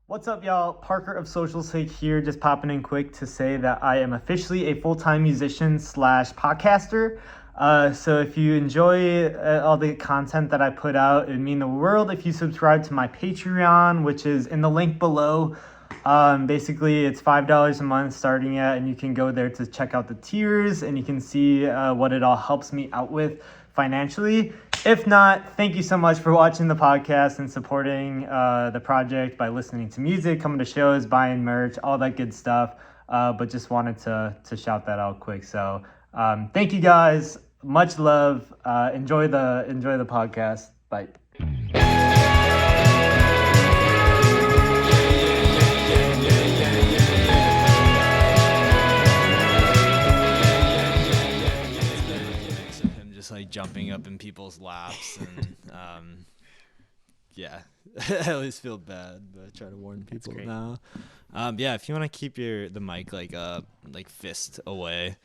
What's up, y'all? Parker of Social Sake here, just popping in quick to say that I am officially a full-time musician slash podcaster. So if you enjoy all the content that I put out, it would mean the world if you subscribe to my Patreon, which is in the link below. Basically, it's $5 a month starting at, and you can go there to check out the tiers, and you can see what it all helps me out with financially. If not, thank you so much for watching the podcast and supporting the project by listening to music, coming to shows, buying merch, all that good stuff. But just wanted to shout that out quick. So thank you guys. Much love. Enjoy the podcast. Bye. Just like jumping up in people's laps and yeah. I always feel bad, but I try to warn people now. Yeah, if you want to keep the mic like fist away.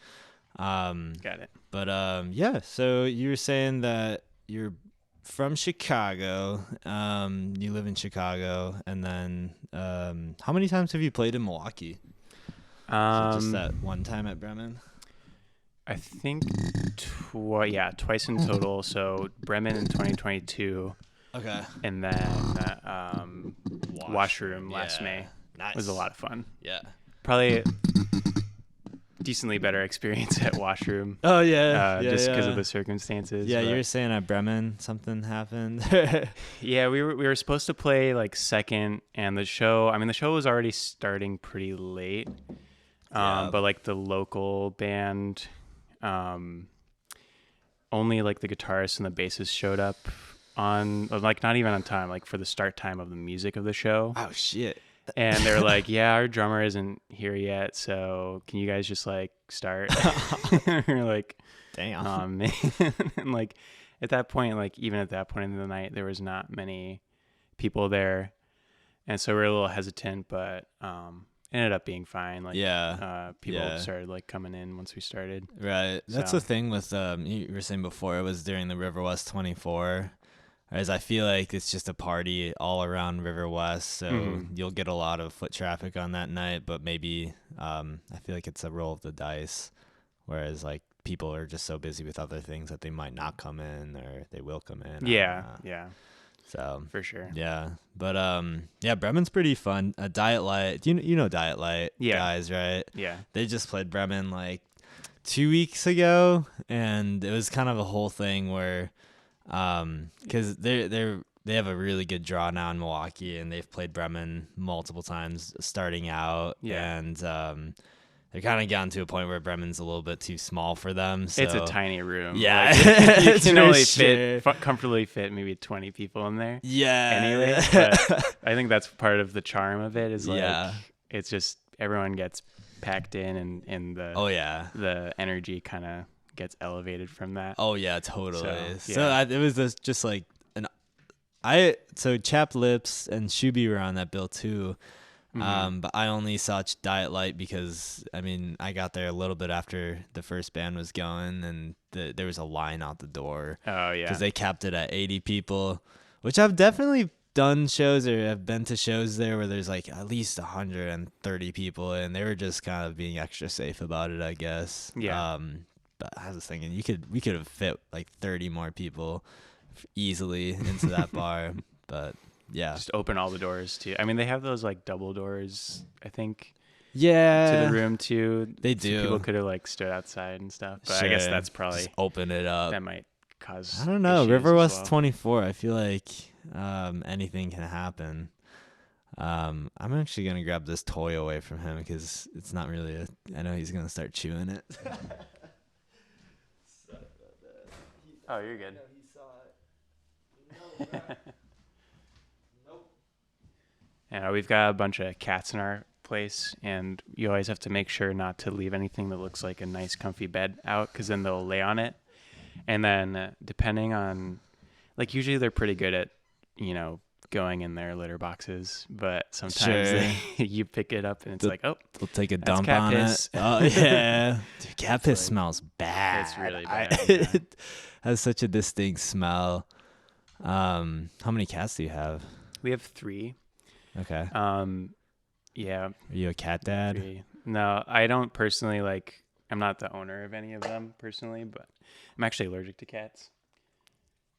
Got it. But yeah, so you were saying that you're from Chicago. You live in Chicago, and then how many times have you played in Milwaukee? Just that one time at Bremen? I think twice in total. So Bremen in 2022. Okay. And then Washroom last May. Nice. Was a lot of fun. Yeah. Probably decently better experience at Washroom. Oh yeah. Just because of the circumstances. Yeah, but you were saying at Bremen something happened. Yeah, we were supposed to play like second, and the show was already starting pretty late. But like the local band, only like the guitarist and the bassist showed up on, like, not even on time, like for the start time of the music of the show. Oh shit. And they're like, yeah, our drummer isn't here yet, so can you guys just like start? We're like, damn. Man. And like at that point, like even at that point in the night, there was not many people there, and so we were a little hesitant, but ended up being fine. Like people started like coming in once we started. Right. That's So. the thing with you were saying before, it was during the River West 24. As I feel like it's just a party all around River West, so you'll get a lot of foot traffic on that night, but maybe I feel like it's a roll of the dice, whereas like people are just so busy with other things that they might not come in, or they will come in. Yeah. So For sure. yeah, but yeah, Bremen's pretty fun. Diet Light, you know Diet Light guys, right? Yeah. They just played Bremen like 2 weeks ago, and it was kind of a whole thing where because they have a really good draw now in Milwaukee, and they've played Bremen multiple times starting out. And they're kind of gotten to a point where Bremen's a little bit too small for them. So. It's a tiny room. Yeah. Like, you can only comfortably fit maybe 20 people in there. Yeah. Anyway, but I think that's part of the charm of it, is like it's just everyone gets packed in, and the energy kind of gets elevated from that. Oh yeah, totally. So it was just like so Chapped Lips and Shuby were on that bill too. But I only saw Diet Light because I got there a little bit after the first band was going, and there was a line out the door. Oh yeah, because they capped it at 80 people, which I've definitely done shows or have been to shows there where there's like at least 130 people, and they were just kind of being extra safe about it, I guess. Yeah. But I was thinking we could have fit like 30 more people easily into that bar, but yeah, just open all the doors too. They have those like double doors, I think. Yeah, to the room too. They do. So people could have like stood outside and stuff, but sure. I guess that's probably just open it up. That might cause. I don't know. River West 24. I feel like anything can happen. I'm actually gonna grab this toy away from him because it's not really I know he's gonna start chewing it. Oh, you're good. No, he saw it. No, nope. Yeah, we've got a bunch of cats in our place, and you always have to make sure not to leave anything that looks like a nice comfy bed out, because then they'll lay on it. And then depending on, like, usually they're pretty good at, going in their litter boxes, but sometimes you pick it up and it's like, oh, they'll take a dump on piss. it. Oh yeah, dude, cat piss smells bad. It's really bad. It has such a distinct smell. How many cats do you have? We have 3. Okay. Yeah. Are you a cat dad? No, I don't personally like. I'm not the owner of any of them personally, but I'm actually allergic to cats.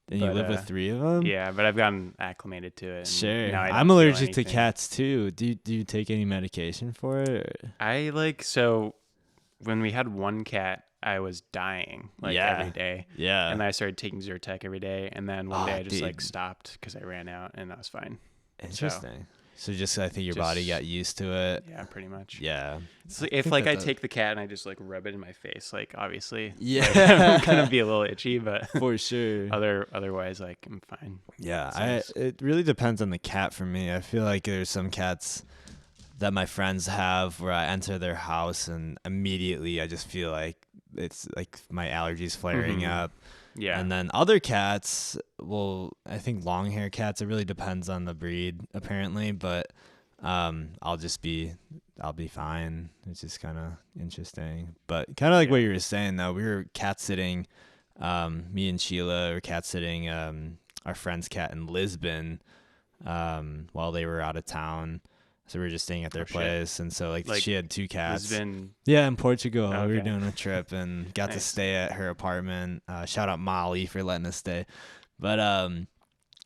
And you But, live with 3 of them? Yeah, but I've gotten acclimated to it. And Sure. now I I'm don't feel allergic to anything. cats too. Do you take any medication for it? Or? So when we had one cat, I was dying every day. Yeah. And then I started taking Zyrtec every day, and then one day I just dude. stopped because I ran out, and I was fine. Interesting. So just I think your body got used to it. Yeah, pretty much. Yeah. So if I take the cat and I just rub it in my face, obviously, Yeah, I'm gonna be a little itchy, but for sure. otherwise, I'm fine. Yeah, it really depends on the cat for me. I feel like there's some cats that my friends have where I enter their house and immediately I just feel like it's like my allergies flaring up. Yeah. And then other cats, well, I think long hair cats, it really depends on the breed apparently, but I'll be fine. It's just kind of interesting. But kind of like what you were saying though, we were cat sitting, me and Sheila were cat sitting our friend's cat in Lisbon while they were out of town. So we were just staying at their place, and so she had 2 cats. Lisbon. Yeah, in Portugal. Okay. We were doing a trip and got to Nice. stay at her apartment. Shout out Molly for letting us stay. But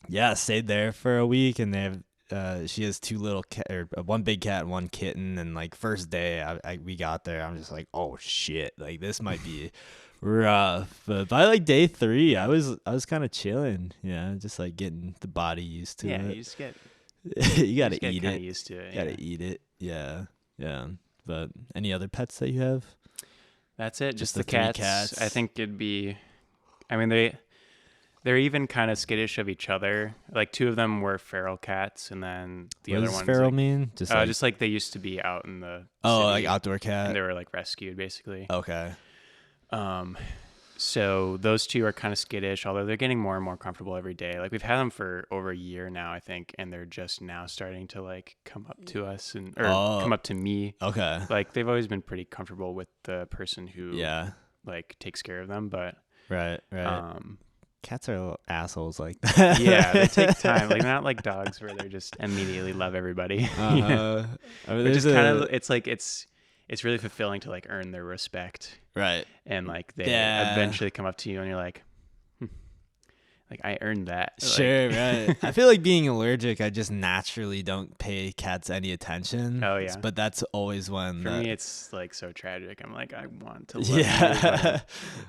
yeah, stayed there for a week, and they have she has 2 little or 1 big cat and 1 kitten. And first day we got there, I'm just like, oh shit, this might be rough. But by day 3, I was kind of chilling. Yeah, just getting the body used to it. Yeah, you just get you gotta eat kinda it. used to it. You gotta eat it. Yeah. But any other pets that you have? That's it. Just the the 3 cats. cats? I think it'd be. I mean, they're even kind of skittish of each other. 2 of them were feral cats, and then the What other does one's feral mean? Just they used to be out in the city, outdoor cat. and they were rescued basically. Okay. So those 2 are kind of skittish, although they're getting more and more comfortable every day. We've had them for over a year now, I think, and they're just now starting to come up to us or come up to me. Okay. They've always been pretty comfortable with the person who takes care of them, but Right. Cats are little assholes like that. yeah, they take time. They're not like dogs where they just immediately love everybody. I mean, They're just kind of it's really fulfilling to earn their respect. right. And they eventually come up to you and you're like I earned that. Sure, right. I feel like being allergic, I just naturally don't pay cats any attention. Oh, yeah. But that's always when For me, it's so tragic. I'm I want to love yeah. you.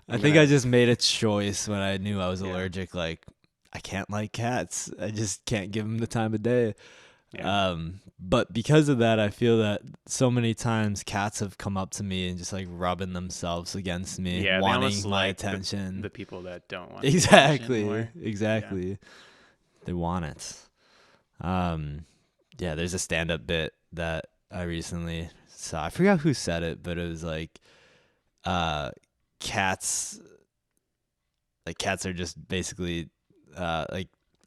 I think I just made a choice when I knew I was allergic. I can't like cats. I just can't give them the time of day. Yeah. But because of that, I feel that so many times cats have come up to me and just rubbing themselves against me, Yeah, they wanting almost my like attention. the people that don't want Exactly. Yeah. They want it. Yeah, there's a stand-up bit that I recently saw. I forgot who said it, but it was cats are just basically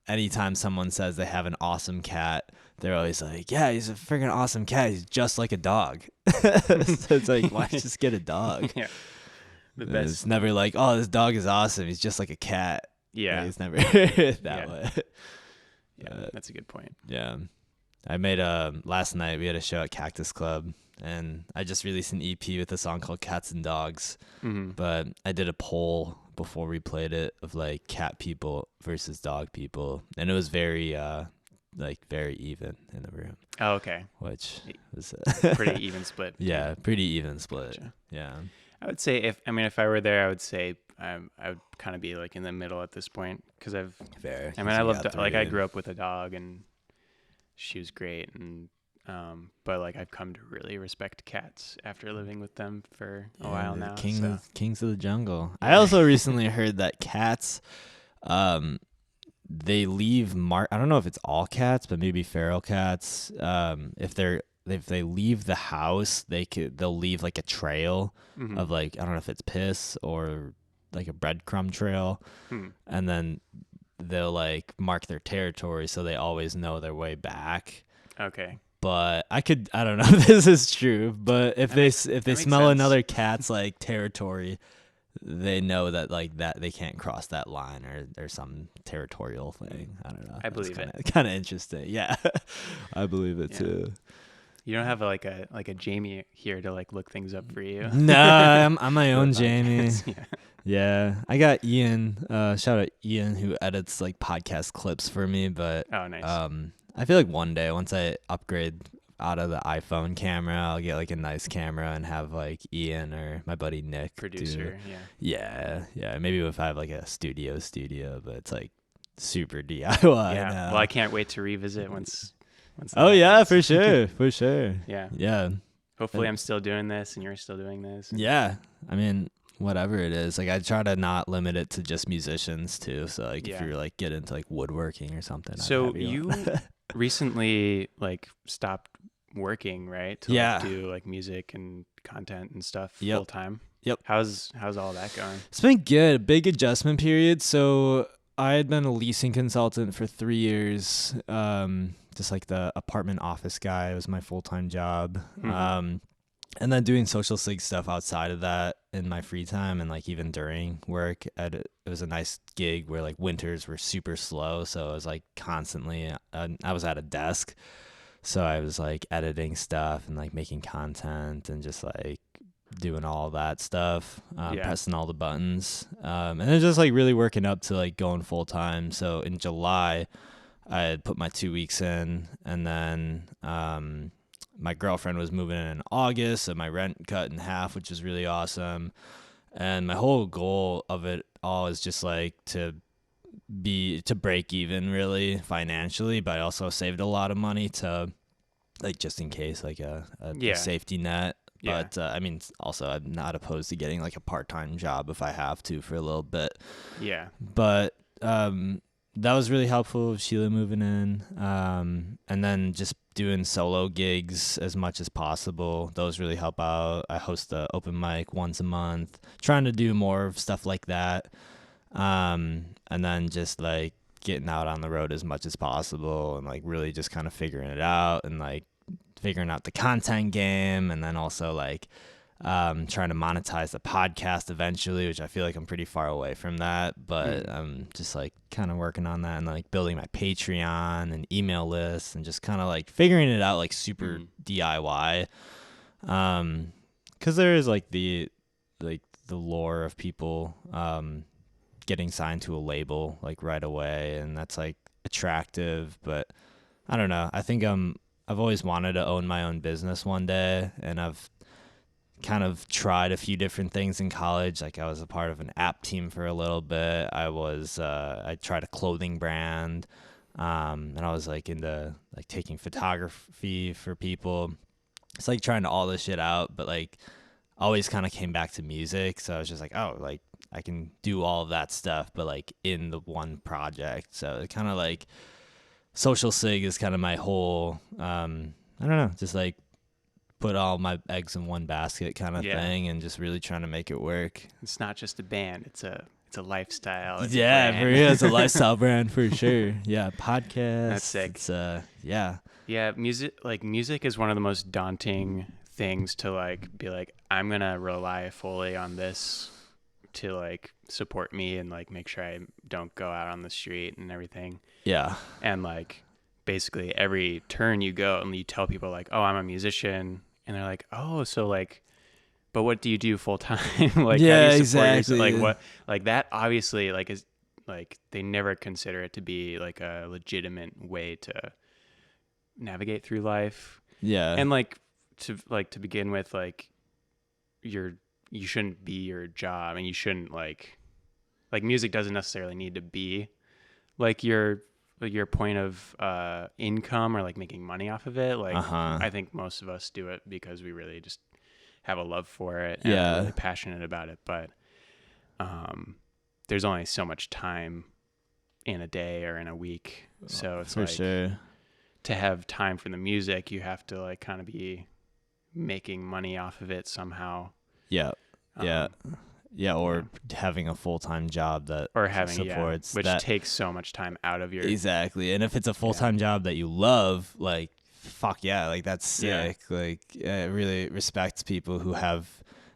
anytime someone says they have an awesome cat, they're always yeah, he's a freaking awesome cat. He's just like a dog. So it's why just get a dog? Yeah. The best. It's never oh, this dog is awesome. He's just like a cat. Yeah. It's never that way. Yeah, that's a good point. Yeah. I made last night we had a show at Cactus Club, and I just released an EP with a song called Cats and Dogs. Mm-hmm. But I did a poll before we played it of cat people versus dog people, and it was very very even in the room, Oh, okay. which was Pretty even split. yeah, pretty even split. Gotcha. Yeah. I would say if I were there, I would say I would kind of be in the middle at this point because Fair. I loved I grew up with a dog and she was great and but I've come to really respect cats after living with them for a while now. Kings of the jungle. I also recently heard that cats, they leave I don't know if it's all cats, but maybe feral cats. If they leave the house, they'll leave a trail Mm-hmm. of I don't know if it's piss or a breadcrumb trail, and then they'll mark their territory so they always know their way back. Okay. But I don't know if this is true, but if they smell sense. another cat's territory, they know that like that they can't cross that line or some territorial thing. I don't know. I believe it. Kind of interesting. Yeah, I believe it too. You don't have like a Jamie here to like look things up for you. No, I'm my own Jamie. Yeah. Yeah, I got Ian. Shout out Ian who edits like podcast clips for me. But Oh, nice. I feel like one day once I upgrade out of the iPhone camera, I'll get like a nice camera and have like Ian or my buddy Nick Producer. Yeah. Maybe if I have like a studio, but it's like super DIY. Yeah. now. Well, I can't wait to revisit once. Oh that yeah, happens. for sure. Yeah. Hopefully, I'm still doing this and you're still doing this. Yeah. I mean, whatever it is, like I try to not limit it to just musicians too. So like if you're like get into like woodworking or something. So you recently like stopped working, right? To like, do like music and content and stuff full time. Yep. How's all that going? It's been good. Big adjustment period. So I had been a leasing consultant for 3 years. Just like the apartment office guy. It was my full-time job. Mm-hmm. And then doing social sig stuff outside of that in my free time and like even during work. It was a nice gig where like winters were super slow. So I was like constantly, I was at a desk. So I was like editing stuff and like making content and just like doing all that stuff, pressing all the buttons. And then just like really working up to like going full time. So in July, I had put my 2 weeks in, and then my girlfriend was moving in August, so my rent cut in half, which is really awesome. And my whole goal of it all is just like to break even really financially, but I also saved a lot of money to like just in case like a safety net. But I mean, also I'm not opposed to getting like a part-time job if I have to for a little bit. Yeah. But that was really helpful, Sheila moving in. And then just doing solo gigs as much as possible. Those really help out. I host the open mic once a month, trying to do more of stuff like that. And then just like getting out on the road as much as possible and like really just kind of figuring it out and like figuring out the content game. And then also like trying to monetize the podcast eventually, which I feel like I'm pretty far away from that, but I'm just like kind of working on that and like building my Patreon and email lists and just kind of like figuring it out like super DIY. Cause there is like the lore of people getting signed to a label like right away, and that's like attractive, but I don't know. I think I've always wanted to own my own business one day, and I've kind of tried a few different things in college. Like I was a part of an app team for a little bit. I tried a clothing brand, and I was like into like taking photography for people. It's like trying all this shit out, but like always kind of came back to music. So I was just like, oh, like I can do all of that stuff, but like in the one project. So it kind of like social sig is kind of my whole, I don't know, just like put all my eggs in one basket kind of thing, and just really trying to make it work. It's not just a band; it's a lifestyle. It's for real, it's a lifestyle brand for sure. Yeah, podcast. That's sick. It's yeah. Music is one of the most daunting things to like be like, I'm gonna rely fully on this to like support me and like make sure I don't go out on the street and everything. Yeah. And like basically every turn you go and you tell people like, oh, I'm a musician, and they're like, oh, so like, but what do you do full time? Like, yeah, how do you support exactly. like what, like that obviously like is like they never consider it to be like a legitimate way to navigate through life. Yeah. And like to begin with, like you shouldn't be your job, and you shouldn't like music doesn't necessarily need to be like your point of income or like making money off of it. Like I think most of us do it because we really just have a love for it and are really passionate about it. But there's only so much time in a day or in a week. So it's for like sure. To have time for the music, you have to like kind of be making money off of it somehow. Yeah. Or having a full-time job that supports which that. takes so much time out of your Exactly. And if it's a full-time job that you love, like fuck yeah, like that's sick. Like I really respect people who have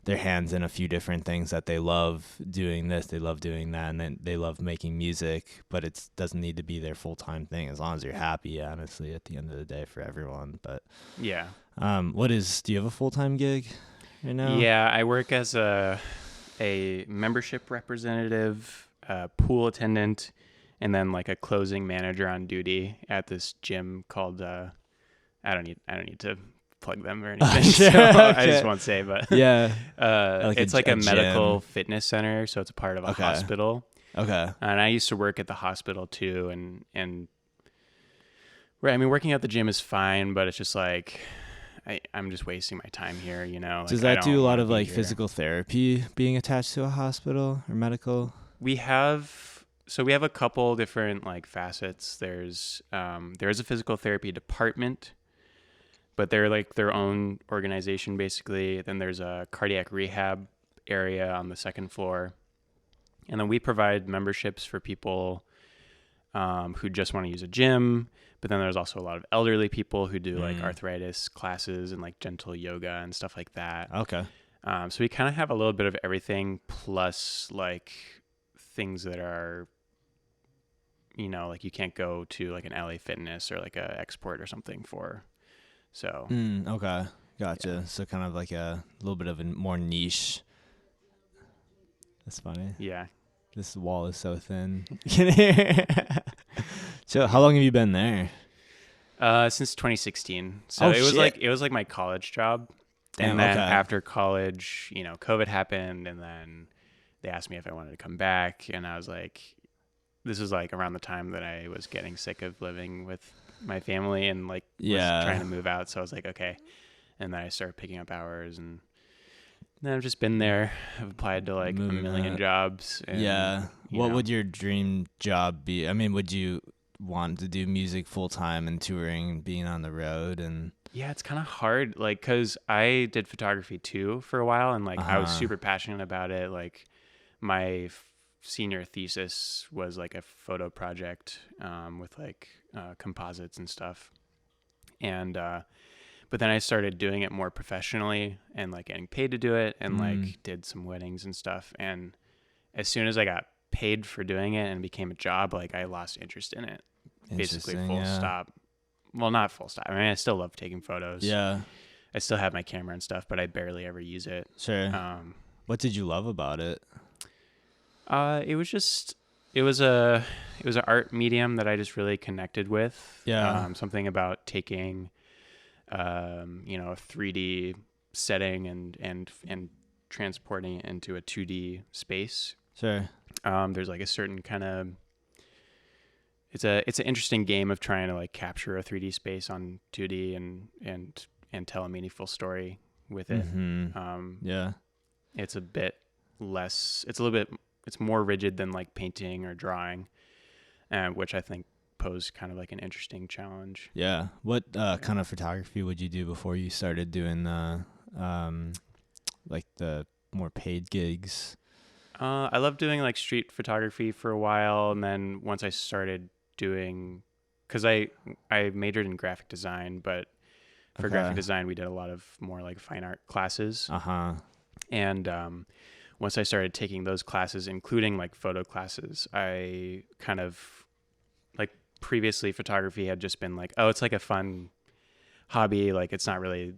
their hands in a few different things that they love doing this, they love doing that, and then they love making music, but it doesn't need to be their full-time thing as long as you're happy, honestly, at the end of the day for everyone. But Yeah. do you have a full-time gig right now? Yeah, I work as a membership representative, pool attendant, and then like a closing manager on duty at this gym called I don't need to plug them or anything. Sure, So I okay. just won't say, but Yeah. it's like a medical gym. fitness center, so it's a part of a Okay. hospital. Okay. And I used to work at the hospital too, and right, I mean, working at the gym is fine, but it's just like I'm just wasting my time here, you know. Does Like, that I do a don't lot wanna of be like here. physical therapy being attached to a hospital or medical? We have a couple different like facets. There is a physical therapy department, but they're like their own organization basically. Then there's a cardiac rehab area on the second floor, and then we provide memberships for people who just want to use a gym. But then there's also a lot of elderly people who do like arthritis classes and like gentle yoga and stuff like that. Okay. So we kind of have a little bit of everything, plus like things that are, you know, like you can't go to like an LA Fitness or like a Export or something for. So Okay. Gotcha. So kind of like a little bit of a more niche. That's funny. yeah, This wall is so thin. So how long have you been there? since 2016. So Oh, it was shit. like my college job. Damn, And then okay. after college, you know, COVID happened, and then they asked me if I wanted to come back, and I was like, this was like around the time that I was getting sick of living with my family and like was trying to move out. So I was like, okay. And then I started picking up hours, and then I've just been there. I've applied to like Moving a million out. jobs. And, Yeah. you What know. would your dream job be? I mean, would you want to do music full time and touring and being on the road and Yeah, it's kind of hard, like, because I did photography too for a while, and like I was super passionate about it. Like my senior thesis was like a photo project with like composites and stuff, and but then I started doing it more professionally and like getting paid to do it, and like did some weddings and stuff. And as soon as I got paid for doing it and it became a job, like I lost interest in it. Basically, Interesting, full yeah. stop. Well, not full stop. I mean, I still love taking photos. Yeah. I still have my camera and stuff, but I barely ever use it. Sure. What did you love about it? It was just it was an art medium that I just really connected with. Yeah. Something about taking you know, a 3D setting and transporting it into a 2D space. Sure. There's like a certain kind of it's an interesting game of trying to like capture a 3D space on 2D and tell a meaningful story with it. Yeah. It's a bit less. It's more rigid than like painting or drawing, which I think pose kind of like an interesting challenge. Yeah. What kind of photography would you do before you started doing the like the more paid gigs? I love doing like street photography for a while, and then once I started doing, because I majored in graphic design, but for graphic design we did a lot of more like fine art classes. And once I started taking those classes, including like photo classes, I kind of like previously photography had just been like, oh, it's like a fun hobby. Like it's not really,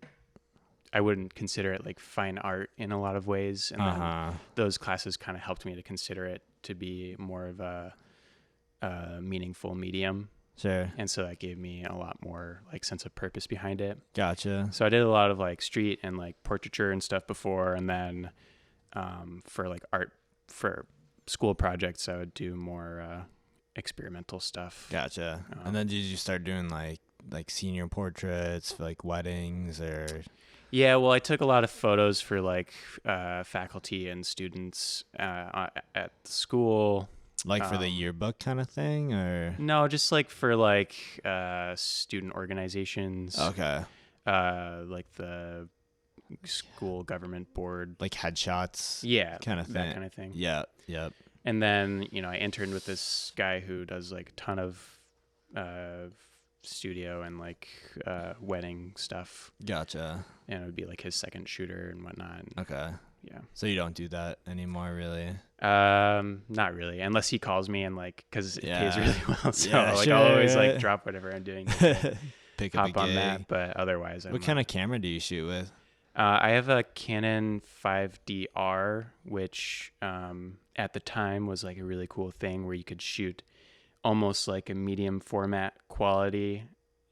I wouldn't consider it like fine art in a lot of ways. And then those classes kind of helped me to consider it to be more of a meaningful medium. Sure. And so that gave me a lot more like sense of purpose behind it. Gotcha. So I did a lot of like street and like portraiture and stuff before, and then for like art for school projects, I would do more experimental stuff. Gotcha. And then did you start doing like senior portraits for like weddings or? Yeah, well, I took a lot of photos for like faculty and students at the school. Like for the yearbook kind of thing, or? No, just like for like student organizations. Okay. Like the school government board. Like headshots. Yeah, kind of thing. that kind of thing. Yeah. Yep. And then, you know, I interned with this guy who does like a ton of studio and like wedding stuff. Gotcha. And it would be like his second shooter and whatnot. Okay. Yeah. So you don't do that anymore, really? Not really, unless he calls me and like, because it pays really well. So like sure, I'll always right. like drop whatever I'm doing, to Pick up a hop on gig. that. But otherwise, What kind of camera do you shoot with? I have a Canon 5DR, which at the time was like a really cool thing where you could shoot almost like a medium format quality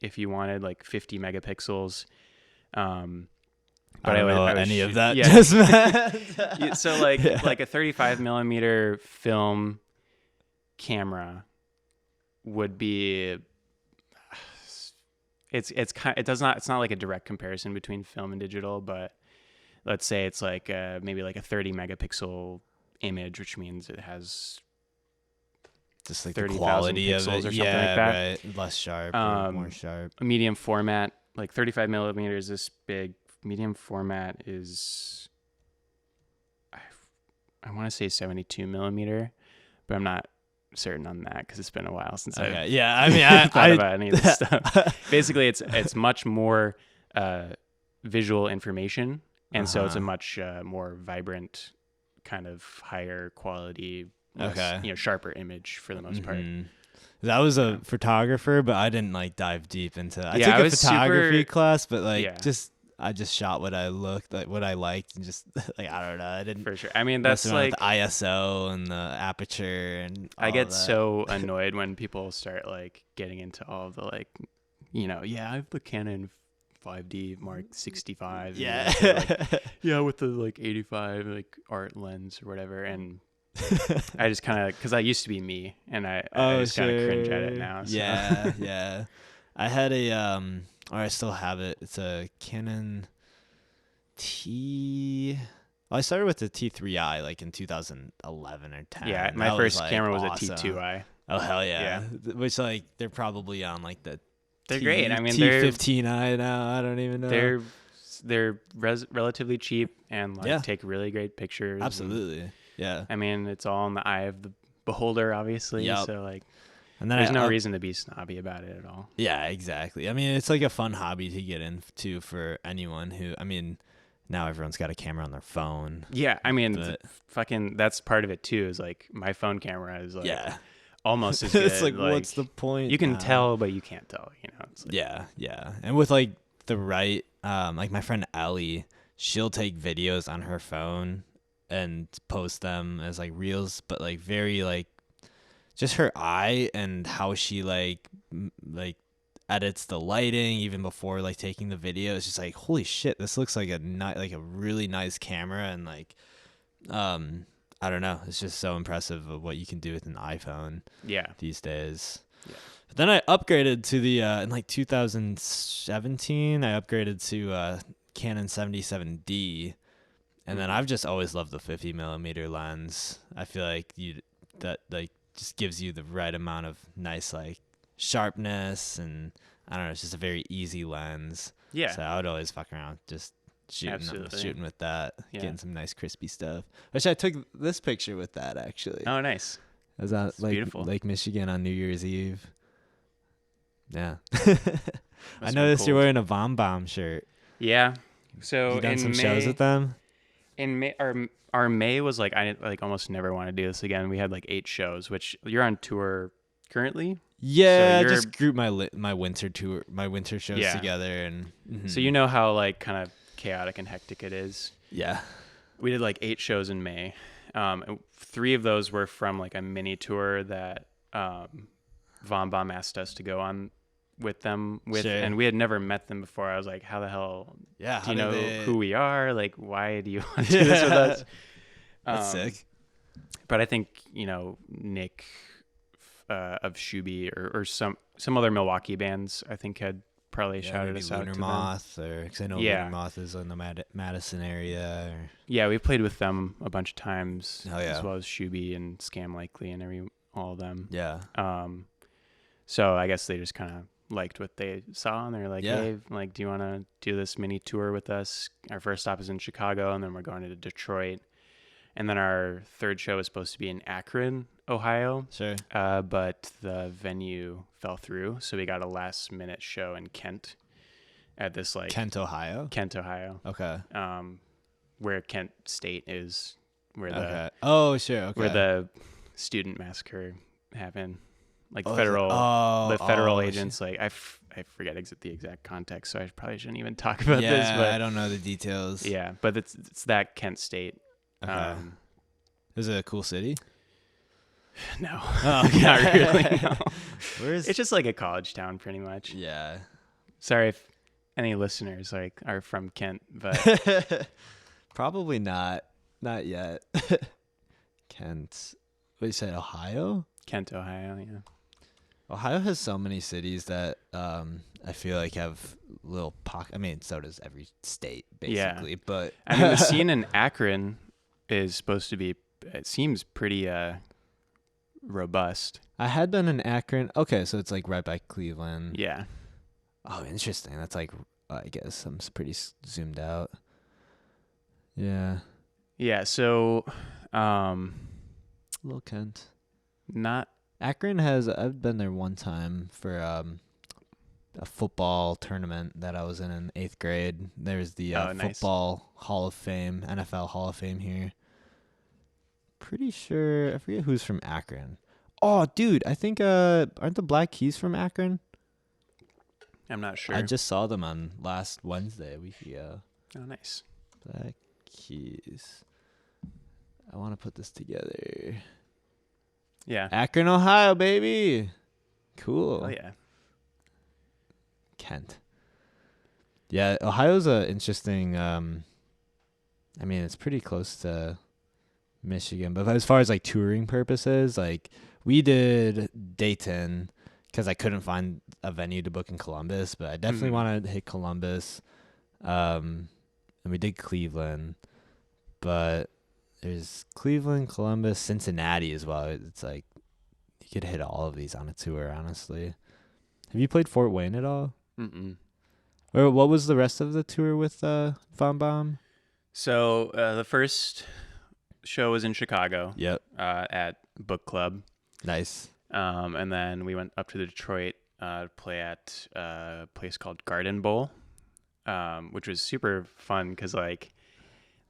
if you wanted, like 50 megapixels. But I don't know what any of that yeah. just meant. So like like a 35 millimeter film camera would be. It's not like a direct comparison between film and digital, but let's say it's like maybe like a 30 megapixel image, which means it has just like the 30,000 quality of pixels it, or something like that. right? Less sharp, or more sharp. A medium format, like 35 millimeters, this big. Medium format is, I want to say 72 millimeter, but I'm not certain on that because it's been a while since I've thought about any of this stuff. Basically, it's much more visual information, and so it's a much more vibrant, kind of higher quality, less, sharper image for the most part. I was a photographer, but I didn't like dive deep into. I took a photography class, but I just shot what I liked, and just like I don't know. I didn't for sure. I mean, that's like the ISO and the aperture, and I get so annoyed when people start like getting into all of the like, I have the Canon 5D Mark 65. Yeah, with the like 85 like art lens or whatever, and I just kind of because I used to be me, and I just kind of cringe at it now. So. Yeah. I had or I still have it. It's a Canon T. Well, I started with the T3i like in 2011 or 10. Yeah, my first camera was awesome. A T2i. Oh hell yeah! Which like they're probably on like the. They're great. I mean, T15i now. I don't even know. They're relatively cheap and like take really great pictures. Absolutely. Yeah. I mean, it's all in the eye of the beholder, obviously. Yep. So like. And then there's no reason to be snobby about it at all. Yeah, exactly. I mean, it's like a fun hobby to get into for anyone who, I mean, now everyone's got a camera on their phone. Yeah, I mean, fucking that's part of it too, is like my phone camera is like almost as good. It's like, what's the point? You can tell, but you can't tell, It's like, yeah. And with like the right, like my friend Ellie, she'll take videos on her phone and post them as like reels, but like very like, just her eye and how she like edits the lighting even before like taking the video. It's just like, holy shit, this looks like a really nice camera, and like I don't know, it's just so impressive of what you can do with an iPhone these days. But then I upgraded to the in like 2017 I upgraded to Canon 77D, and then I've just always loved the 50 millimeter lens. I feel like just gives you the right amount of nice like sharpness, and I don't know, it's just a very easy lens. Yeah. So I would always fuck around just shooting with that, getting some nice crispy stuff. Which I took this picture with that actually. Oh, nice. I was at Lake Michigan on New Year's Eve. Yeah. I noticed you're wearing a Vom Bomb shirt. Yeah. So you done some shows with them? In May, our May was like, I like almost never want to do this again. We had like 8 shows, which you're on tour currently. Yeah, so I just grouped my winter shows together, and so you know how like kind of chaotic and hectic it is. Yeah, we did like 8 shows in May. 3 of those were from like a mini tour that Vom Bomb asked us to go on with them and we had never met them before. I was like, how the hell do you know who we are? Like, why do you want to do this with us? That's sick. But I think Nick of Shuby or some other Milwaukee bands I think had probably shouted us out Lunar to Moth, or because I know Lunar Moth is in the Madison area. Yeah, we played with them a bunch of times. As well as Shuby and Scam Likely and all of them. Yeah. So I guess they just kind of liked what they saw, and they're like, hey, like, do you want to do this mini tour with us? Our first stop is in Chicago, and then we're going to Detroit, and then our third show is supposed to be in Akron, Ohio. Sure. But the venue fell through, so we got a last minute show in Kent at this like Kent, Ohio. Okay. where Kent State is, where Okay. Oh, sure. Okay. where the student massacre happened. Like Oh, the federal shit. agents, like I forget the exact context, so I probably shouldn't even talk about this. Yeah, But I don't know the details. yeah, but it's that Kent State. Okay. Is it a cool city? No, Oh, not really. No. Where's It's just like a college town, pretty much. Yeah. Sorry if any listeners like are from Kent, but Probably not. Not yet. Kent. What you said? Ohio? Kent, Ohio. Yeah. Ohio has so many cities that I feel like have little pocket. I mean, so does every state, basically. Yeah. But I mean, the scene in Akron is supposed to be. It seems pretty robust. I had been in Akron. Okay, so it's like right by Cleveland. Yeah. Oh, interesting. That's like, I guess I'm pretty zoomed out. Yeah. Yeah. So, Little Kent. not. Akron has, I've been there one time for a football tournament that I was in 8th grade. There's the Nice. Football Hall of Fame, NFL Hall of Fame here. Pretty sure, I forget who's from Akron. Oh, dude, I think, aren't the Black Keys from Akron? I'm not sure. I just saw them on last Wednesday, a week ago. Oh, nice. Black Keys. I want to put this together. Yeah. Akron, Ohio, baby. Cool. Oh yeah. Kent. Yeah, Ohio's a interesting. I mean, it's pretty close to Michigan, but as far as like touring purposes, like we did Dayton because I couldn't find a venue to book in Columbus, but I definitely want to hit Columbus. And we did Cleveland, but there's Cleveland, Columbus, Cincinnati as well. It's like you could hit all of these on a tour, honestly. Have you played Fort Wayne at all? Mm-mm. Or what was the rest of the tour with Von Baum? So the first show was in Chicago. Yep. At Book Club. Nice. And then we went up to Detroit to play at a place called Garden Bowl, which was super fun because like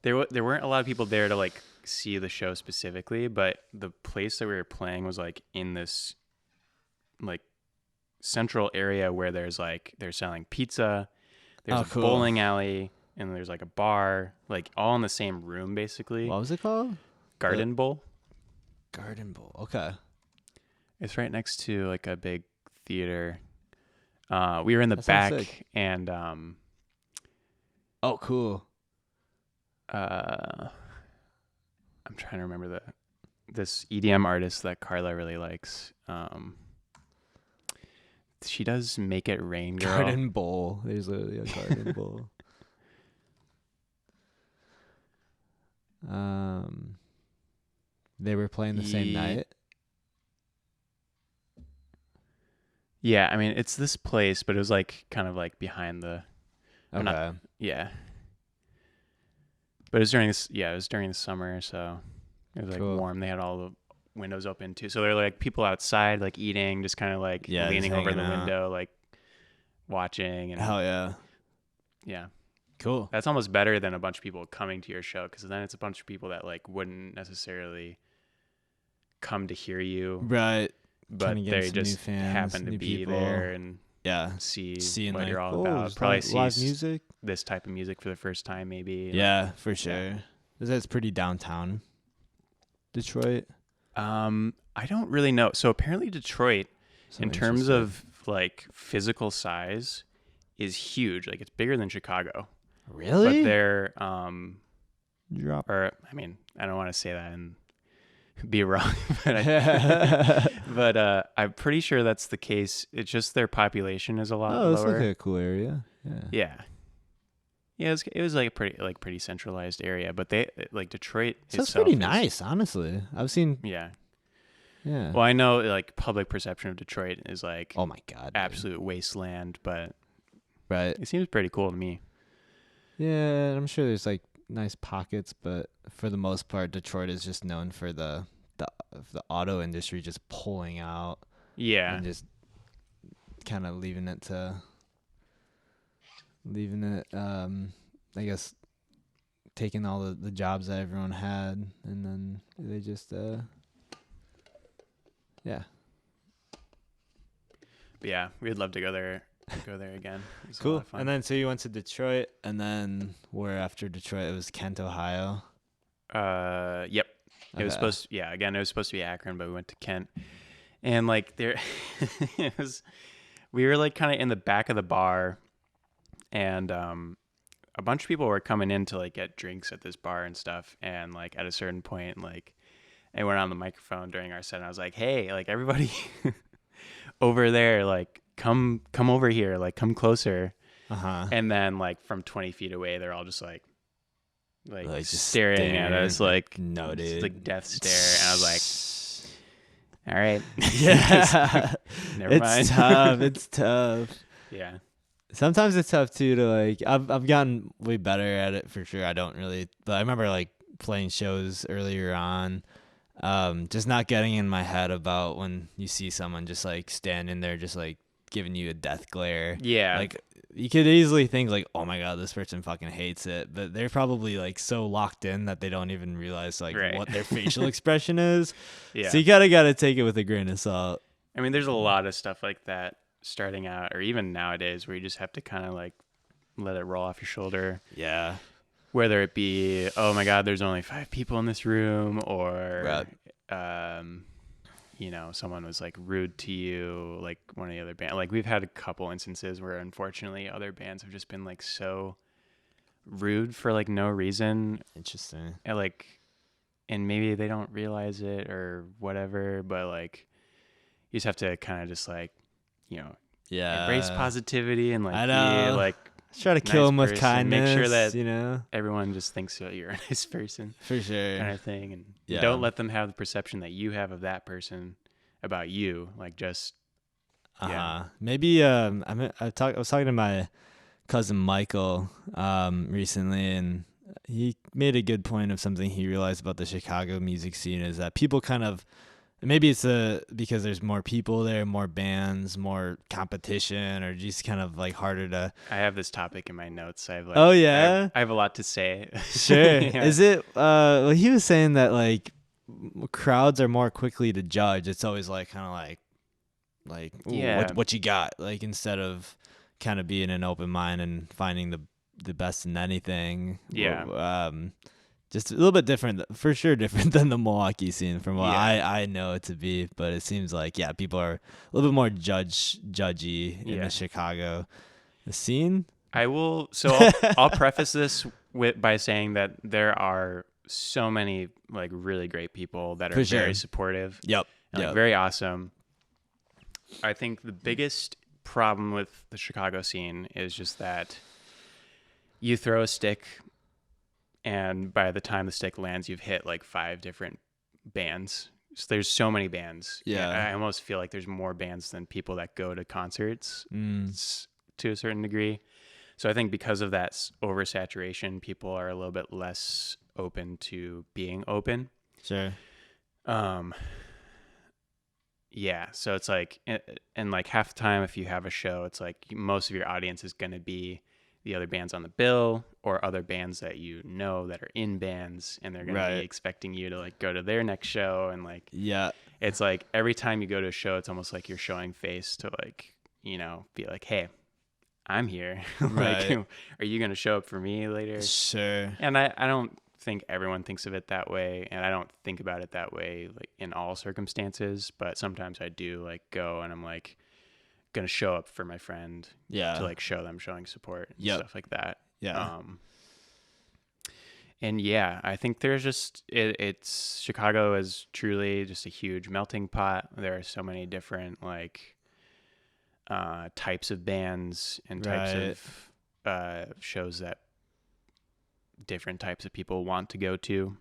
there weren't a lot of people there to like see the show specifically, but the place that we were playing was like in this like central area where they're selling pizza, there's a cool. bowling alley, and there's like a bar, like all in the same room basically. What was it called? Garden Bowl. Garden Bowl. Okay. It's right next to like a big theater. We were in the That sounds back sick. and Oh, cool. I'm trying to remember this EDM artist that Carla really likes. She does Make It Rain Girl. Garden Bowl. There's literally a Garden Bowl. They were playing the same night. Yeah, I mean it's this place, but it was like kind of like behind the. Okay. Yeah. But it was during this. Yeah, it was during the summer, so it was like Cool. warm. They had all the windows open too, so there were like people outside, like eating, just kind of like Yeah, leaning just over the hanging out. window, like watching. And Hell yeah. yeah, Cool. that's almost better than a bunch of people coming to your show, because then it's a bunch of people that like wouldn't necessarily come to hear you, Right. but Kinda getting they some new just fans, happen to new be people. there and Yeah. see Seeing what like, you're all oh, about. there's Probably live see music. this type of music for the first time, maybe. Yeah, for sure. That's pretty downtown Detroit. I don't really know. So apparently Detroit, So in terms interesting. of like physical size, is huge. Like it's bigger than Chicago. Really? But they're Drop. or I mean, I don't want to say that and be wrong, but but I'm pretty sure that's the case. It's just their population is a lot Oh, that's lower. like a cool area. Yeah. Yeah. Yeah, it was like a pretty centralized area, but they like Detroit So that's itself pretty is- nice, honestly. I've seen. Yeah. Yeah. Well, I know like public perception of Detroit is like Oh my god. dude. absolute wasteland, but Right. it seems pretty cool to me. Yeah, I'm sure there's like nice pockets, but for the most part, Detroit is just known for the auto industry just pulling out Yeah. and just kind of leaving it, I guess, taking all the jobs that everyone had, and then they just yeah. But yeah, we'd love to go there again. It was a lot Cool. of fun. And then so you went to Detroit, and then where after Detroit it was Kent, Ohio. Yep. It was supposed it was supposed to be Akron, but we went to Kent. And like there we were like kind of in the back of the bar, and a bunch of people were coming in to like get drinks at this bar and stuff, and like at a certain point, like I went on the microphone during our set and I was like, "Hey, like everybody over there, like come over here, like come closer." And then like from 20 feet away, they're all just like just staring at us like no, dude, like death stare. And I was like, all right. Yeah. Never mind. It's tough. It's tough. Yeah. Sometimes it's tough too to like I've gotten way better at it for sure. I don't really, but I remember like playing shows earlier on, just not getting in my head about when you see someone just like standing there just like giving you a death glare. Yeah. Like you could easily think like, oh my God, this person fucking hates it. But they're probably like so locked in that they don't even realize like what their facial expression is. Yeah. So you gotta take it with a grain of salt. I mean, there's a lot of stuff like that starting out, or even nowadays, where you just have to kind of like let it roll off your shoulder. Yeah. Whether it be, oh my God, there's only 5 people in this room, or, you know, someone was like rude to you, like one of the other bands. Like we've had a couple instances where unfortunately other bands have just been like so rude for like no reason. Interesting. And maybe they don't realize it or whatever, but like you just have to kind of just like, you know, embrace positivity and like be like try to kill them with person. kindness. Make sure that you know everyone just thinks that you're a nice person, for sure, kind of thing, and don't let them have the perception that you have of that person about you. Like just maybe I was talking to my cousin Michael recently, and he made a good point of something he realized about the Chicago music scene is that people kind of, maybe it's because there's more people there, more bands, more competition, or just kind of like harder to. I have this topic in my notes. I have like, I have a lot to say. Sure. Yeah. Is it? Well, he was saying that like crowds are more quickly to judge. It's always like kind of like what you got, like instead of kind of being an open mind and finding the best in anything. Yeah. Just a little bit different, for sure, different than the Milwaukee scene from what I know it to be. But it seems like, people are a little bit more judgy in the Chicago scene. I'll preface this by saying that there are so many like really great people that are very supportive. Yep. And, like, very awesome. I think the biggest problem with the Chicago scene is just that you throw a stick, and by the time the stick lands, you've hit like 5 different bands. So there's so many bands. Yeah. I almost feel like there's more bands than people that go to concerts to a certain degree. So I think because of that oversaturation, people are a little bit less open to being open. Sure. Yeah. So it's like, and like half the time, if you have a show, it's like most of your audience is going to be the other bands on the bill or other bands that you know that are in bands, and they're going to be expecting you to like go to their next show. And like, it's like every time you go to a show, it's almost like you're showing face to like, you know, be like, hey, I'm here. Like, are you going to show up for me later? Sure. And I don't think everyone thinks of it that way, and I don't think about it that way like in all circumstances, but sometimes I do like go and I'm like gonna show up for my friend to like show them showing support and stuff like that. And I think there's just it's Chicago is truly just a huge melting pot. There are so many different like types of bands and types of shows that different types of people want to go to.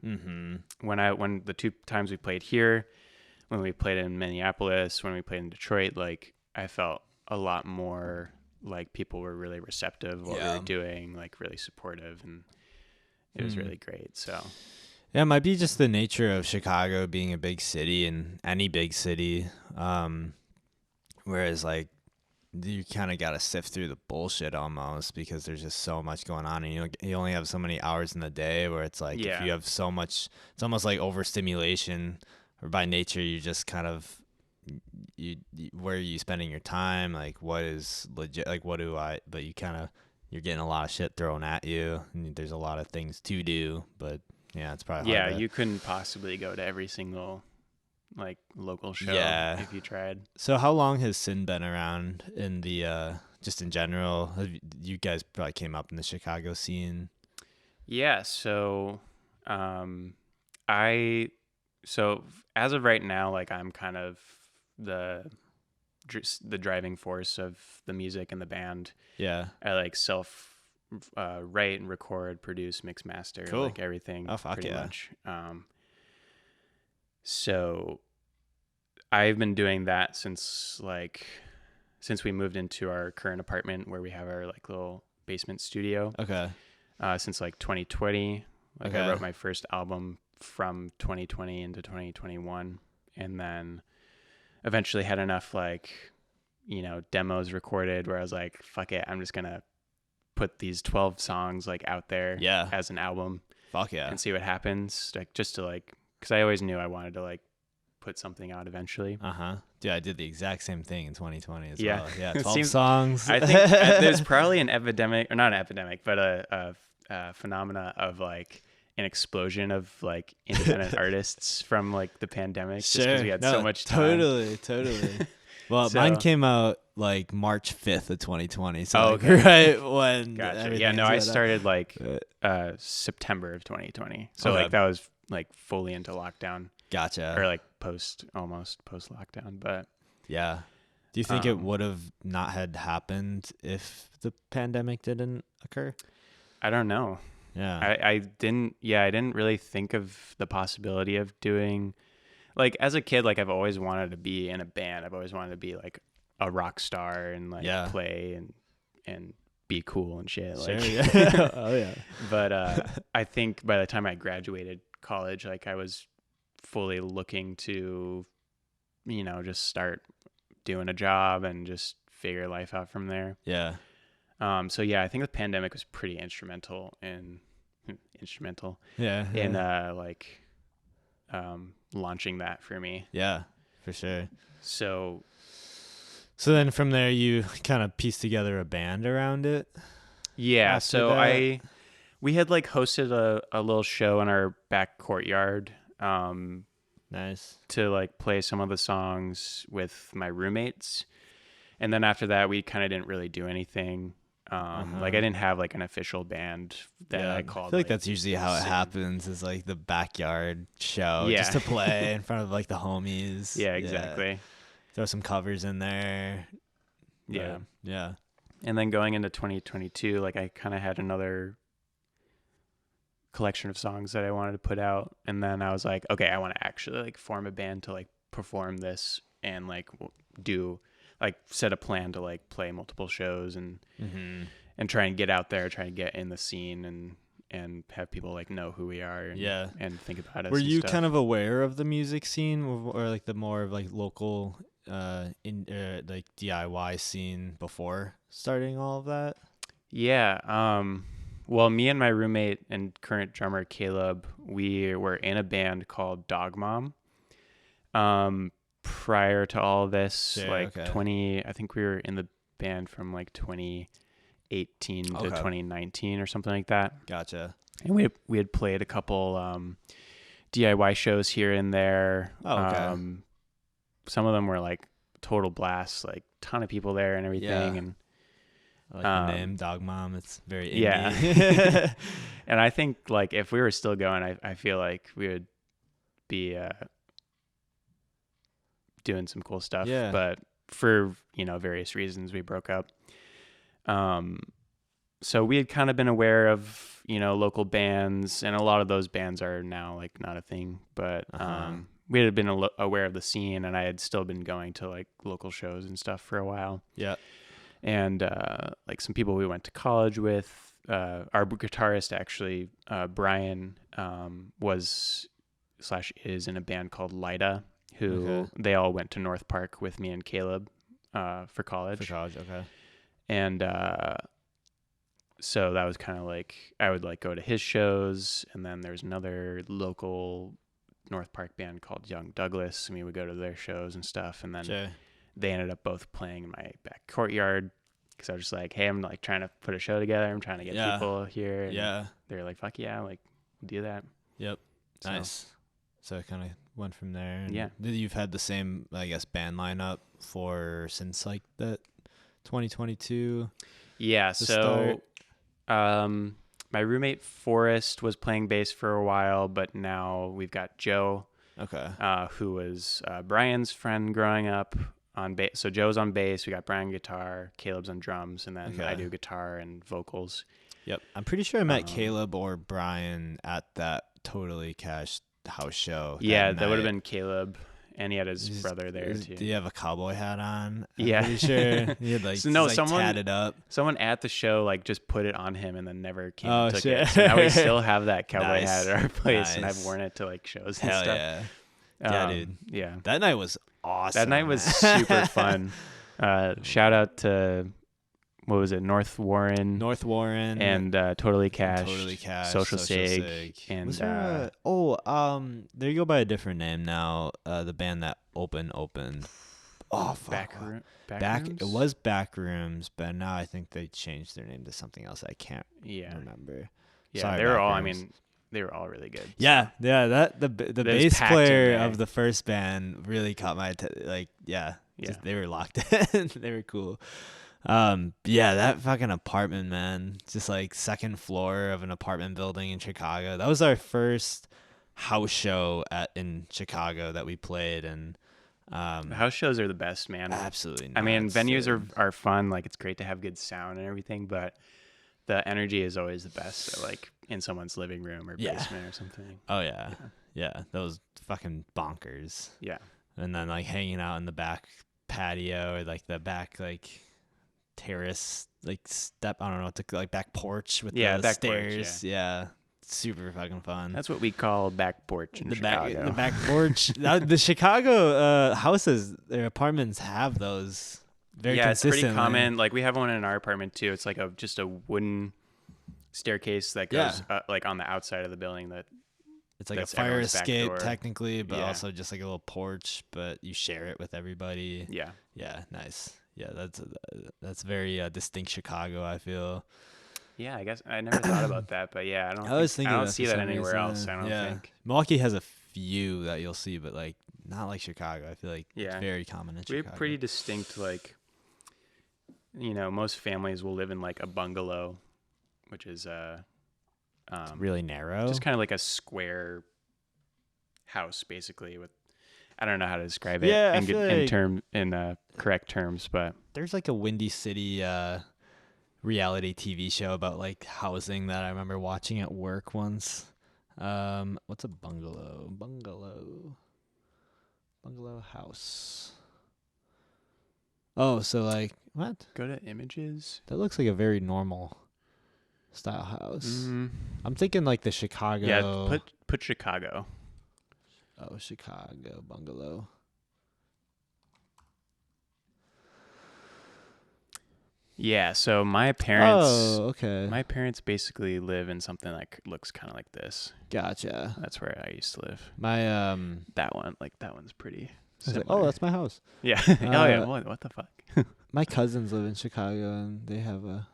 When the 2 times we played here, when we played in Minneapolis, when we played in Detroit, like I felt a lot more like people were really receptive of what we were doing, like really supportive, and it was really great. So it might be just the nature of Chicago being a big city, and any big city, whereas like you kind of got to sift through the bullshit almost, because there's just so much going on, and you only have so many hours in the day, where it's like if you have so much, it's almost like overstimulation, or by nature you just kind of where are you spending your time, like what is legit, like what do I, but you're getting a lot of shit thrown at you, and there's a lot of things to do, but yeah, it's probably hard you couldn't possibly go to every single like local show if you tried. So how long has Sin been around in the just in general? You guys probably came up in the Chicago scene. Yeah, so so as of right now, like I'm kind of the driving force of the music and the band. Yeah. I like self write and record, produce, mix, master, like everything. Oh, fuck pretty yeah. much. So I've been doing that since we moved into our current apartment where we have our like little basement studio. Okay. Since like 2020. Like I wrote my first album from 2020 into 2021, and then eventually had enough demos recorded where I was like, fuck it, I'm just gonna put these 12 songs like out there as an album. Fuck yeah. And see what happens. Like just to like, because I always knew I wanted to like put something out eventually. Dude, I did the exact same thing in 2020 as well. Yeah, 12 songs. I think there's probably an epidemic, or not an epidemic, but a phenomena of like an explosion of like independent artists from like the pandemic, just because we had so much time. Totally. Well, mine came out like March 5th of 2020. So right when I started like September of 2020. So like that was like fully into lockdown. Gotcha. Or like almost post lockdown, but yeah. Do you think it would have not had happened if the pandemic didn't occur? I don't know. Yeah. I didn't really think of the possibility of doing, like as a kid, like I've always wanted to be in a band. I've always wanted to be like a rock star and like play and be cool and shit. Sure, like, yeah. Oh yeah. But I think by the time I graduated college, like I was fully looking to, just start doing a job and just figure life out from there. Yeah. So yeah, I think the pandemic was pretty instrumental in launching that for me. Yeah, for sure. So then from there you kind of pieced together a band around it. Yeah. So we had like hosted a little show in our back courtyard. Nice. To like play some of the songs with my roommates. And then after that, we kind of didn't really do anything. Like I didn't have like an official band that I called. I feel like that's usually how it happens, is like the backyard show just to play in front of like the homies. Yeah, exactly. Yeah. Throw some covers in there. Yeah. Yeah. And then going into 2022, like I kind of had another collection of songs that I wanted to put out. And then I was like, okay, I want to actually like form a band to like perform this and like do like set a plan to like play multiple shows and try and get out there, try and get in the scene and have people like know who we are and think about us. Were you kind of aware of the music scene or like the more of like local like DIY scene before starting all of that? Yeah. Well, me and my roommate and current drummer Caleb, we were in a band called Dog Mom. Prior to all this, I think we were in the band from like 2018 to 2019 or something like that. Gotcha. And we had played a couple DIY shows here and there. Some of them were like total blasts, like ton of people there and everything. And I like the name Dog Mom. It's very indie. Yeah. And I think like if we were still going, I feel like we would be doing some cool stuff. Yeah. But for, various reasons we broke up. So we had kind of been aware of, local bands, and a lot of those bands are now like not a thing, but we had been aware of the scene, and I had still been going to like local shows and stuff for a while. Yeah. And like some people we went to college with, our guitarist actually, Brian, was/is in a band called Lida, who they all went to North Park with me and Caleb. for college. For college, okay. And so that was kind of like I would like go to his shows, and then there's another local North Park band called Young Douglas, and we would go to their shows and stuff. And then Sure. they ended up both playing in my back courtyard because I was just like, hey, I'm like trying to put a show together. I'm trying to get people here. And Yeah. they're like, fuck yeah, like do that. Yep. So, Nice. So it kind of went from there. And Yeah. You've had the same, I guess, band lineup since like that 2022. Yeah. to So, my roommate Forrest was playing bass for a while, but now we've got Joe, Okay. who was Brian's friend growing up on bass. So Joe's on bass. We got Brian guitar, Caleb's on drums, and then I Okay. do guitar and vocals. Yep. I'm pretty sure I met Caleb or Brian at that Totally Cash house show. Yeah, that would have night. been Caleb, and he had his brother there too. Did he have a cowboy hat on? Yeah. I'm pretty sure. He had like, So, no, like someone- tatted up. Someone at the show like just put it on him and then never came Oh, and took shit. it. So now we still have that cowboy Nice. hat at our place, and I've Nice. worn it to like shows and Hell stuff. yeah. Yeah, dude. Yeah, That night was awesome. that night was super fun. Shout out to what was it, North Warren, North Warren and Totally Cash, Totally Cash, Social Sig, and Was there there you go by a different name now. The band that opened. Oh fuck. Backrooms? It was Backrooms, but now I think they changed their name to something else. I can't Yeah, remember. yeah. Sorry, They were all. I Backrooms. mean, they were all really good. Yeah. That the was bass packed in player there. of the first band really caught my Yeah. they were locked in. They were cool. Yeah, that fucking apartment, man. Just like second floor of an apartment building in Chicago. That was our first house show in Chicago that we played, and House shows are the best, man. absolutely. I mean, nuts, venues dude. are fun. Like, it's great to have good sound and everything, but the energy is always the best, like in someone's living room or Yeah. basement or something. Oh yeah. That was fucking bonkers. Yeah. And then like hanging out in the back patio or like the back like terrace like step. I don't know what to like back porch with the back porch, stairs. Yeah. Super fucking fun. That's what we call back porch in Chicago. The back porch. The Chicago houses, their apartments have those very yeah, it's pretty consistently. common. Like, we have one in our apartment too. It's like just a wooden staircase that goes like on the outside of the building. That It's like that's a fire everyone's back escape door. technically, but Yeah. also just like a little porch, but you share it with everybody. yeah, Yeah, nice. Yeah, that's very distinct Chicago, I feel. yeah. I guess I never thought about that, but yeah, I I was I thinking don't that see for that some anywhere reason. else. I don't Yeah. think. Milwaukee has a few that you'll see, but like not like Chicago. I feel like it's Yeah. very common in We Chicago. have pretty distinct, like, most families will live in like a bungalow, which is really narrow. just kind of like a square house, basically. With I don't know how to describe it Yeah, I in feel like- correct terms, but There's like a Windy City reality TV show about like housing that I remember watching at work once. What's a bungalow? Bungalow house. Oh, so like what? go to images. That looks like a very normal style house. Mm, I'm thinking like the Chicago. yeah, put Chicago. Oh, Chicago bungalow. Yeah, so my parents. Oh, okay. My parents basically live in something that looks kind of like this. Gotcha. That's where I used to live. My That one's pretty I was like, similar. oh, that's my house. Yeah. Oh yeah. Uh, What the fuck? My cousins live in Chicago and they have a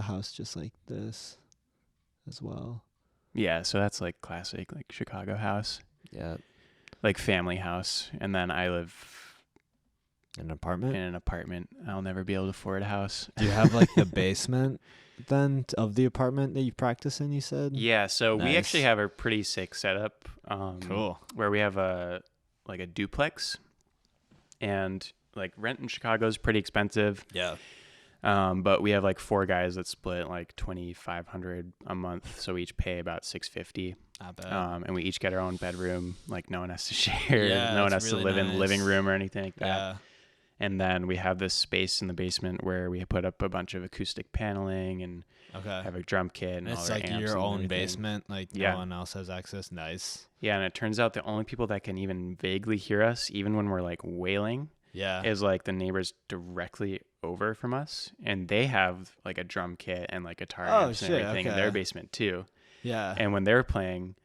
house just like this as well. Yeah. So that's like classic, like Chicago house, Yeah. like family house, and then I live An apartment? in an apartment. I'll never be able to afford a house. Do you have like the basement then of the apartment that you practice in, you said? Yeah. So we Nice. actually have a pretty sick setup. Cool. Where we have a duplex, and like rent in Chicago is pretty expensive. Yeah. But we have like 4 guys that split like $2,500 a month, so we each pay about $650. Not bad. And we each get our own bedroom. Like, no one has to share. Yeah, no one that's has to really live in the nice. living room or anything like that. Yeah. And then we have this space in the basement where we put up a bunch of acoustic paneling and Okay. have a drum kit and all It's our like amps your and own everything. basement. Like Yeah. no one else has access. Nice. Yeah, and it turns out the only people that can even vaguely hear us, even when we're like wailing, Yeah. is like the neighbors directly over from us, and they have like a drum kit and like guitar amps and everything in their basement too. Yeah. And when they're playing,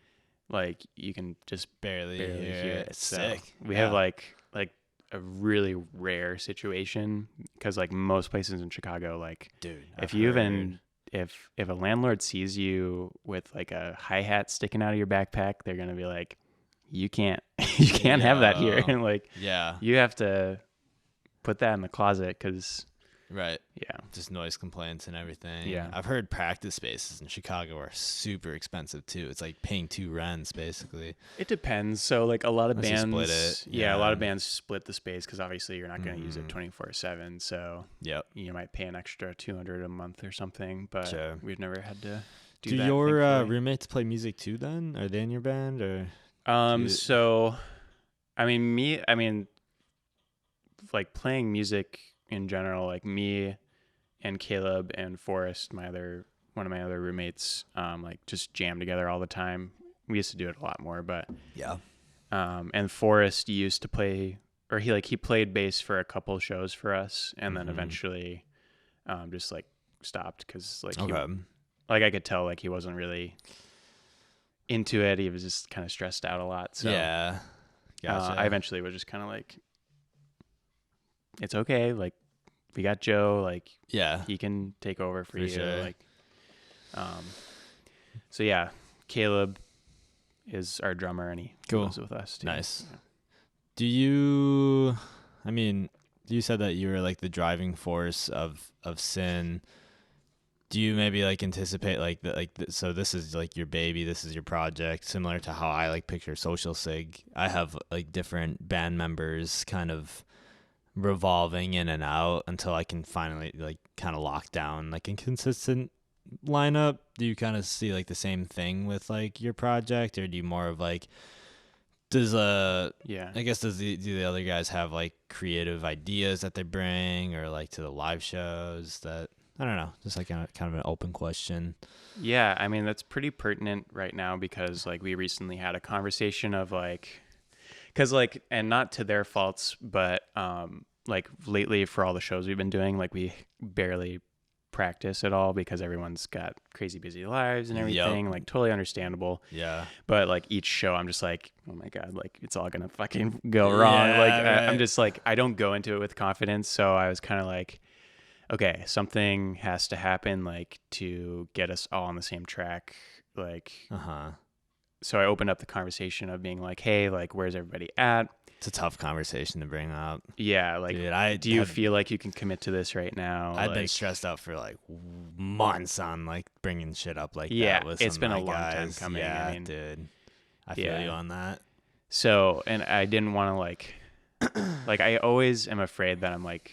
like you can just barely hear it. It's So sick. we have like a really rare situation, because like most places in Chicago, like dude, if you even if a landlord sees you with like a hi-hat sticking out of your backpack, they're gonna be like, you can't have that here. And like you have to put that in the closet, because right. Yeah. Just noise complaints and everything. Yeah. I've heard practice spaces in Chicago are super expensive too. It's like paying 2 rents basically. It depends. So like a lot of Unless you bands, split it. a lot of bands split the space, because obviously you're not going to use it Mhm. 24/7. So Yep. you might pay an extra $200 a month or something. But Sure. we've never had to do Do that. your thankfully. roommates play music too then? Are they in your band or? So, I mean, like playing music in general, like me and Caleb and Forrest, one of my other roommates, like just jam together all the time. We used to do it a lot more, but Yeah. and Forrest used to play, or he played bass for a couple shows for us, and then Mhm. eventually, just like stopped, because like Okay. like I could tell like he wasn't really into it. He was just kind of stressed out a lot. So yeah. Gotcha. I eventually was just kind of like, it's okay. Like we got Joe. Like yeah. he can take over for you. sure. Like, so yeah, Caleb is our drummer, and he Cool. lives with us too. Nice. Yeah. Do you? I mean, you said that you were like the driving force of Sin. Do you maybe like anticipate so this is like your baby, this is your project, similar to how I like picture Social Sig. I have like different band members kind of revolving in and out until I can finally like kind of lock down like a consistent lineup. Do you kind of see like the same thing with like your project, or do you more of like does Yeah. I guess do the other guys have like creative ideas that they bring, or like to the live shows that I don't know, just like kind of an open question. Yeah, I mean that's pretty pertinent right now, because like we recently had a conversation of like, because like, and not to their faults, but like lately for all the shows we've been doing, like we barely practice at all because everyone's got crazy busy lives and everything. Like totally understandable. Yeah. But like each show, I'm just like, oh my god, like it's all gonna fucking go wrong. Yeah, like right. I'm just like, I don't go into it with confidence. So I was kind of like, okay, something has to happen like to get us all on the same track. Like, so I opened up the conversation of being like, hey, like, where's everybody at? It's a tough conversation to bring up. Yeah, like, dude, do you feel like you can commit to this right now? I've like, been stressed out for like months on like bringing shit up like yeah, that with it's some been of a my long guys. time coming. Yeah, I mean, dude, I feel you on that. So, and I didn't want to like, like I always am afraid that I'm like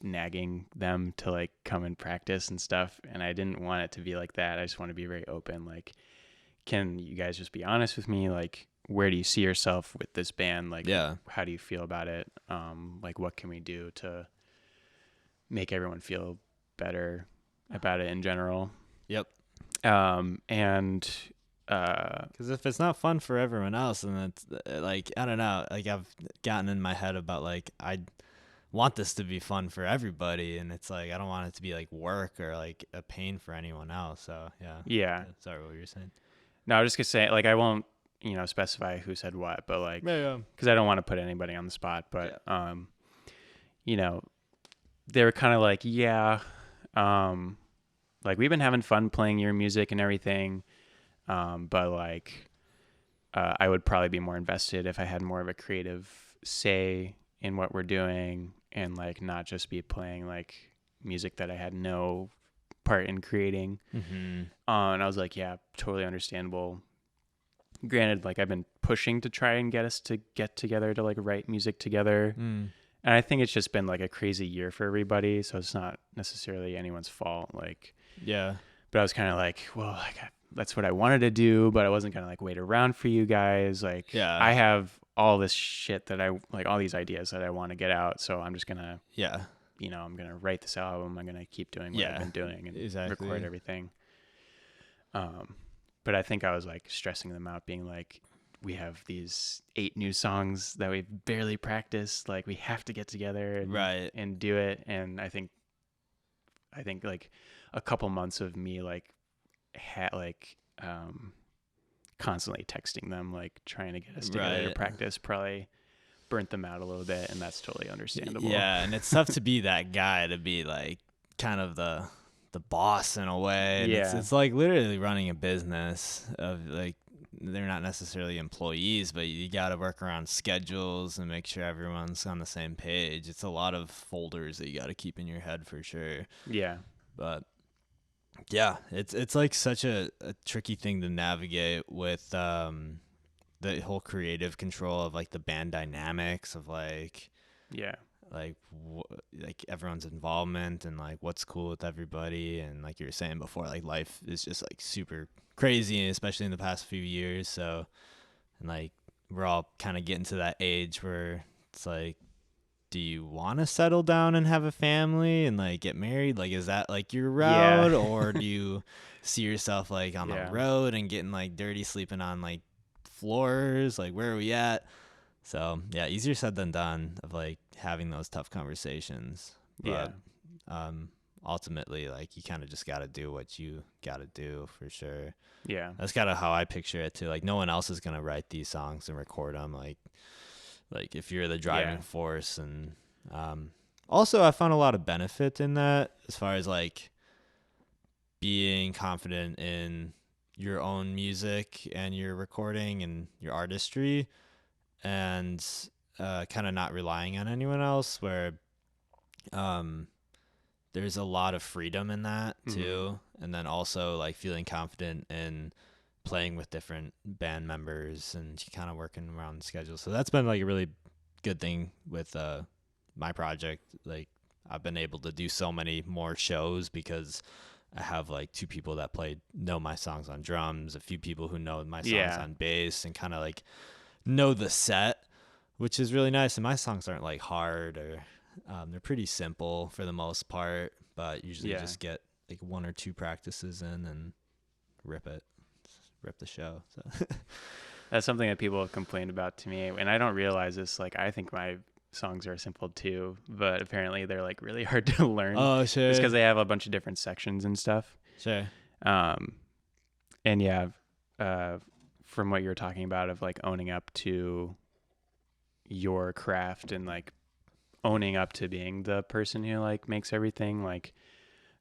nagging them to like come and practice and stuff, and I didn't want it to be like that. I just want to be very open. Like, can you guys just be honest with me? Like, where do you see yourself with this band? Like, how do you feel about it? Like, what can we do to make everyone feel better about it in general? Yep. And because if it's not fun for everyone else, then it's like, I don't know, like I've gotten in my head about like I want this to be fun for everybody, and it's like I don't want it to be like work or like a pain for anyone else. So yeah. Sorry, what were you saying? No, I was just gonna say, like, I won't, specify who said what, but like, because I don't want to put anybody on the spot. But they were kind of like, like we've been having fun playing your music and everything, but like, I would probably be more invested if I had more of a creative say in what we're doing, and like not just be playing like music that I had no part in creating. And I was like, yeah, totally understandable. Granted, like I've been pushing to try and get us to get together to like write music together. And I think it's just been like a crazy year for everybody. So it's not necessarily anyone's fault. Like, but I was kind of like, well, like that's what I wanted to do, but I wasn't going to like wait around for you guys. Like, I have all this shit that I like, all these ideas that I want to get out. So I'm just going to, I'm going to write this album. I'm going to keep doing what I've been doing and record everything. But I think I was like stressing them out, being like, we have these 8 new songs that we've barely practiced. Like we have to get together and, Right. and do it. And I think like a couple months of me like constantly texting them, like trying to get us together to practice probably burnt them out a little bit, and that's totally understandable. Yeah, and it's tough to be that guy, to be like kind of the boss in a way. And Yeah. it's like literally running a business of like, they're not necessarily employees, but you got to work around schedules and make sure everyone's on the same page. It's a lot of folders that you got to keep in your head for sure. Yeah. But yeah, it's like such a tricky thing to navigate with the whole creative control of like the band dynamics of like Yeah. like like everyone's involvement and like what's cool with everybody. And like you were saying before, like life is just like super crazy, especially in the past few years. So, and like we're all kind of getting to that age where it's like, do you want to settle down and have a family and like get married? Like, is that like your route? Yeah. Or do you see yourself like on Yeah. the road and getting like dirty, sleeping on like floors? Like, where are we at? So yeah, easier said than done of like having those tough conversations. But ultimately, like you kind of just got to do what you got to do for sure. Yeah. That's kind of how I picture it too. Like no one else is going to write these songs and record them. Like if you're the driving force. And also I found a lot of benefit in that, as far as like being confident in your own music and your recording and your artistry, and kind of not relying on anyone else, where there's a lot of freedom in that too. And then also like feeling confident in playing with different band members and kind of working around schedules. So that's been like a really good thing with my project. Like I've been able to do so many more shows because I have like 2 people that know my songs on drums, a few people who know my songs on bass, and kind of like know the set, which is really nice. And my songs aren't like hard, or they're pretty simple for the most part, but usually just get like 1 or 2 practices in and rip the show. So That's something that people have complained about to me, and I don't realize this. Like, I think my songs are simple too, but apparently they're like really hard to learn. Oh, sure. Just because they have a bunch of different sections and stuff. Sure. And yeah, from what you're talking about of like owning up to your craft and like owning up to being the person who like makes everything, like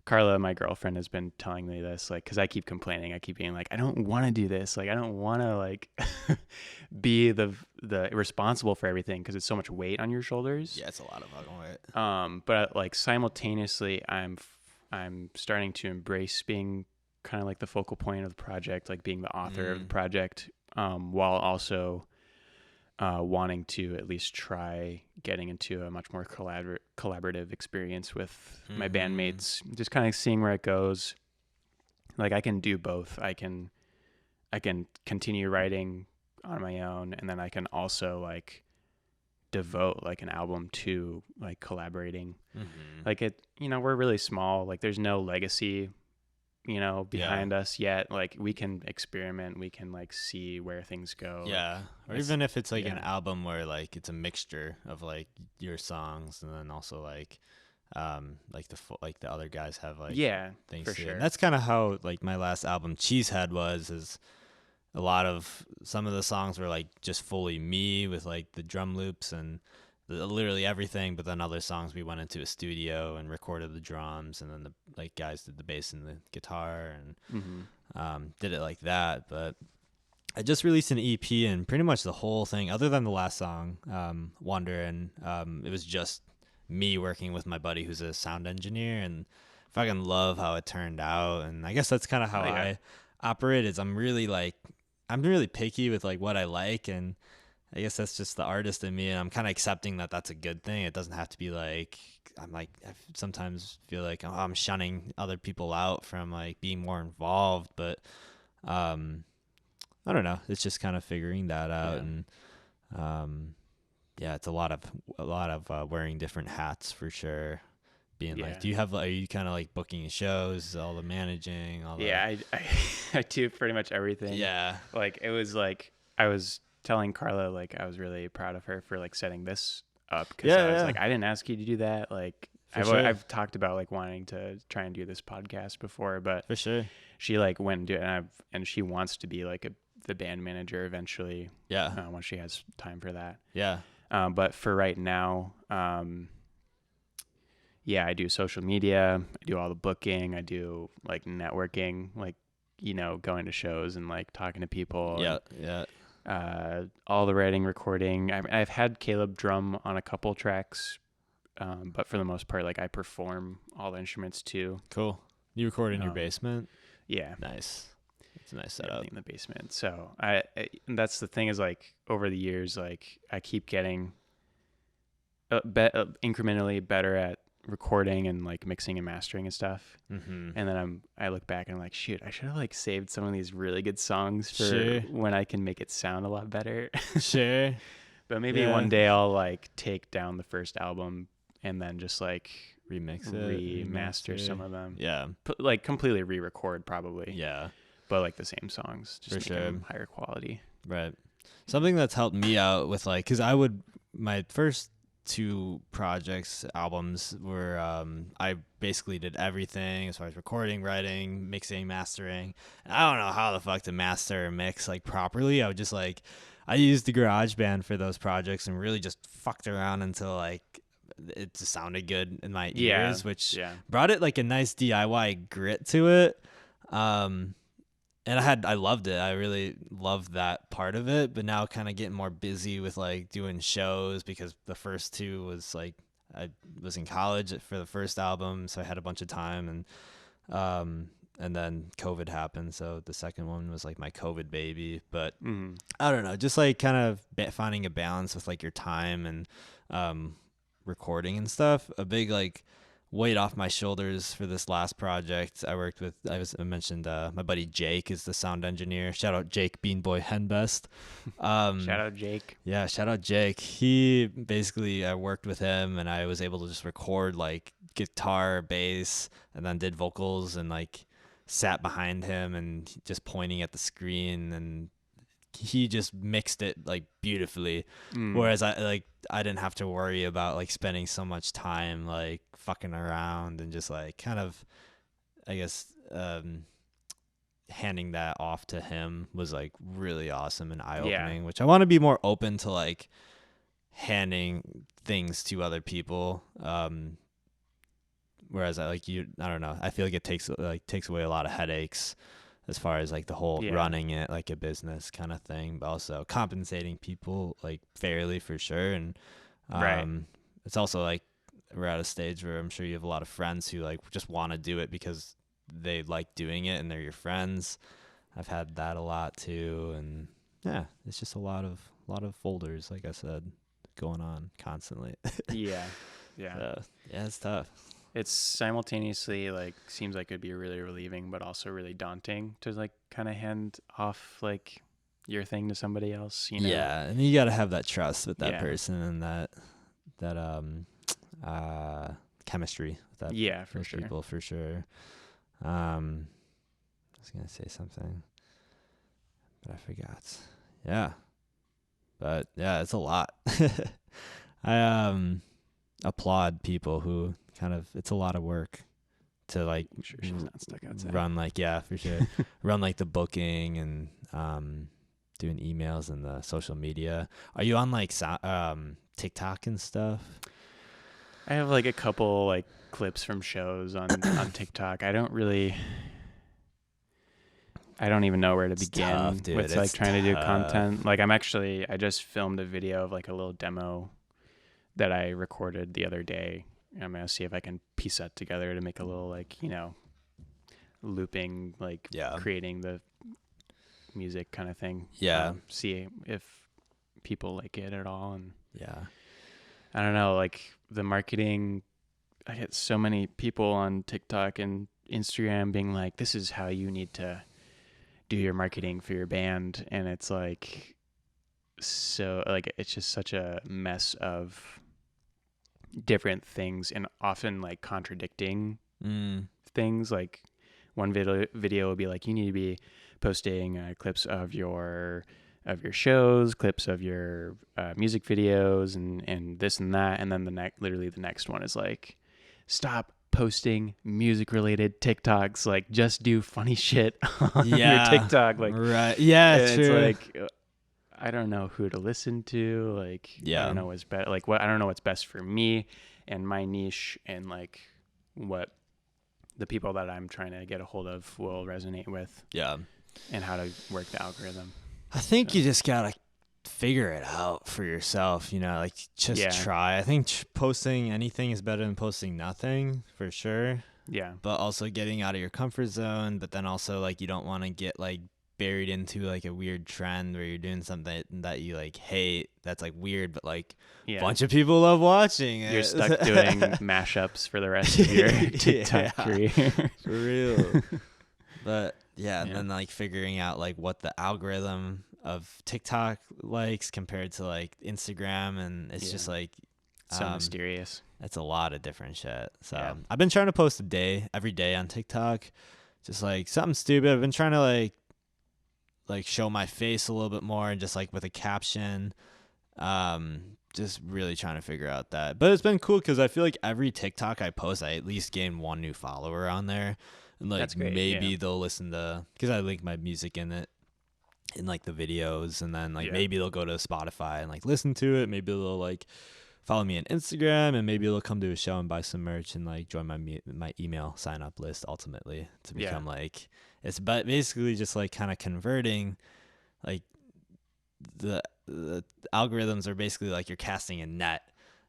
Carla, my girlfriend, has been telling me this, like, because I keep complaining. I keep being like, I don't want to do this. Like, I don't want to like be the responsible for everything, because it's so much weight on your shoulders. Yeah, it's a lot of fucking weight. But like simultaneously, I'm starting to embrace being kind of like the focal point of the project, like being the author of the project, while also wanting to at least try getting into a much more collaborative experience with my bandmates, just kind of seeing where it goes. Like I can do both. I can continue writing on my own, and then I can also like devote like an album to like collaborating. Like we're really small. Like there's no legacy behind us yet. Like we can experiment, we can like see where things go. Yeah. Or even if it's like an album where like it's a mixture of like your songs, and then also like the other guys have like things for too. sure. And that's kind of how like my last album Cheesehead is a lot of some of the songs were like just fully me with like the drum loops and literally everything, but then other songs we went into a studio and recorded the drums, and then the like guys did the bass and the guitar and did it like that. But I just released an EP, and pretty much the whole thing, other than the last song, Wonder, and it was just me working with my buddy who's a sound engineer, and fucking love how it turned out. And I guess that's kind of how I operate. Is I'm really picky with like what I like, and I guess that's just the artist in me, and I'm kind of accepting that that's a good thing. It doesn't have to be like, I sometimes feel like I'm shunning other people out from like being more involved, but I don't know. It's just kind of figuring that out. And it's a lot of wearing different hats for sure. Being like, are you kind of like booking shows, all the managing, all that? I do pretty much everything. Yeah. Like it was like I was telling Carla like I was really proud of her for like setting this up, because Yeah, I was yeah. like, I didn't ask you to do that. Like For sure. I've talked about like wanting to try and do this podcast before, but For sure. she like went and did it, and she wants to be like the band manager eventually. Yeah. Once she has time for that. Yeah. But for right now, yeah, I do social media. I do all the booking. I do like networking, like, you know, going to shows and like talking to people. Yeah. Yeah. All the writing, recording. I've had Caleb drum on a couple tracks, but for the most part, like I perform all the instruments too. Cool. You record in your Um, basement? Yeah, Nice. It's a nice setup. everything in the basement. So and that's the thing is like over the years, like I keep getting incrementally better at recording and like mixing and mastering and stuff. Mm-hmm. And then I look back and I'm like, shoot, I should have like saved some of these really good songs for Sure. when I can make it sound a lot better. Sure. But maybe Yeah. one day I'll like take down the first album and then just like Remix it. remaster some of them. Yeah. Like completely re-record probably. Yeah. But like the same songs, just For make sure. them higher quality. Right. Something that's helped me out with like, cause my first 2 projects, albums were, I basically did everything as far as recording, writing, mixing, mastering. And I don't know how the fuck to master or mix like properly. I would just like, I used the GarageBand for those projects and really just fucked around until like it just sounded good in my ears, which brought it like a nice DIY grit to it. And I loved it. I really loved that part of it, but now kind of getting more busy with like doing shows, because the first 2 was like, I was in college for the first album, so I had a bunch of time, and then COVID happened. So the second one was like my COVID baby, but I don't know, just like kind of finding a balance with like your time and, recording and stuff. A big like weight off my shoulders for this last project. I mentioned my buddy Jake is the sound engineer. Shout out Jake Beanboy Henbest. Shout out Jake. Yeah, shout out Jake. He basically, I worked with him and I was able to just record like guitar, bass, and then did vocals and like sat behind him and just pointing at the screen, and he just mixed it like beautifully. Whereas I didn't have to worry about like spending so much time like fucking around and just like kind of, I guess, handing that off to him was like really awesome and eye-opening, which I want to be more open to like handing things to other people. Whereas I don't know, I feel like it takes away a lot of headaches as far as like the whole running it like a business kind of thing, but also compensating people like fairly for sure. And it's also like we're at a stage where I'm sure you have a lot of friends who like just want to do it because they like doing it and they're your friends. I've had that a lot too, and yeah, it's just a lot of folders, like I said, going on constantly. Yeah, it's tough. It's simultaneously like seems like it'd be really relieving, but also really daunting to like kind of hand off like your thing to somebody else. You know? Yeah, and you got to have that trust with that person and that chemistry with that. Yeah, for sure. People for sure. I was gonna say something, but I forgot. Yeah, but yeah, it's a lot. I applaud people who it's a lot of work to like I'm sure she's not stuck outside. Run like for sure run like the booking and doing emails and the social media. Are you on like TikTok and stuff? I have like a couple like clips from shows on TikTok. I don't even know where to begin tough, dude. with like trying to do content. Like I just filmed a video of like a little demo that I recorded the other day. I'm going to see if I can piece that together to make a little like, you know, looping, like creating the music kind of thing. Yeah. See if people like it at all. And yeah, I don't know, like the marketing, I get so many people on TikTok and Instagram being like, this is how you need to do your marketing for your band. And it's like, so like, it's just such a mess of different things and often like contradicting things. Like one video will be like, you need to be posting clips of your of your shows, clips of your music videos, and this and that. And then literally the next one is like, stop posting music related TikToks. Like, just do funny shit on your TikTok. Like, right. Yeah, it's true. like, I don't know who to listen to. Like, I don't know what's better. Like, I don't know what's best for me and my niche, and like what the people that I'm trying to get a hold of will resonate with. Yeah. And how to work the algorithm. I think you just gotta figure it out for yourself, like just try. I think posting anything is better than posting nothing, for sure. Yeah. But also getting out of your comfort zone, but then also like you don't want to get like buried into like a weird trend where you're doing something that you like hate, that's like weird, but like a bunch of people love watching it. You're stuck doing mashups for the rest of your TikTok career. For real. But and then like figuring out like what the algorithm of TikTok likes compared to like Instagram, and it's just like so mysterious. It's a lot of different shit. So I've been trying to post every day on TikTok, just like something stupid. I've been trying to like show my face a little bit more, and just like with a caption, just really trying to figure out that. But it's been cool because I feel like every TikTok I post, I at least gain one new follower on there. And like that's great, maybe they'll listen to, because I link my music in it, in like the videos, and then like maybe they'll go to Spotify and like listen to it. Maybe they'll like follow me on Instagram, and maybe they'll come to a show and buy some merch and like join my email sign up list ultimately to become like, it's but basically just like kind of converting, like the algorithms are basically like you're casting a net,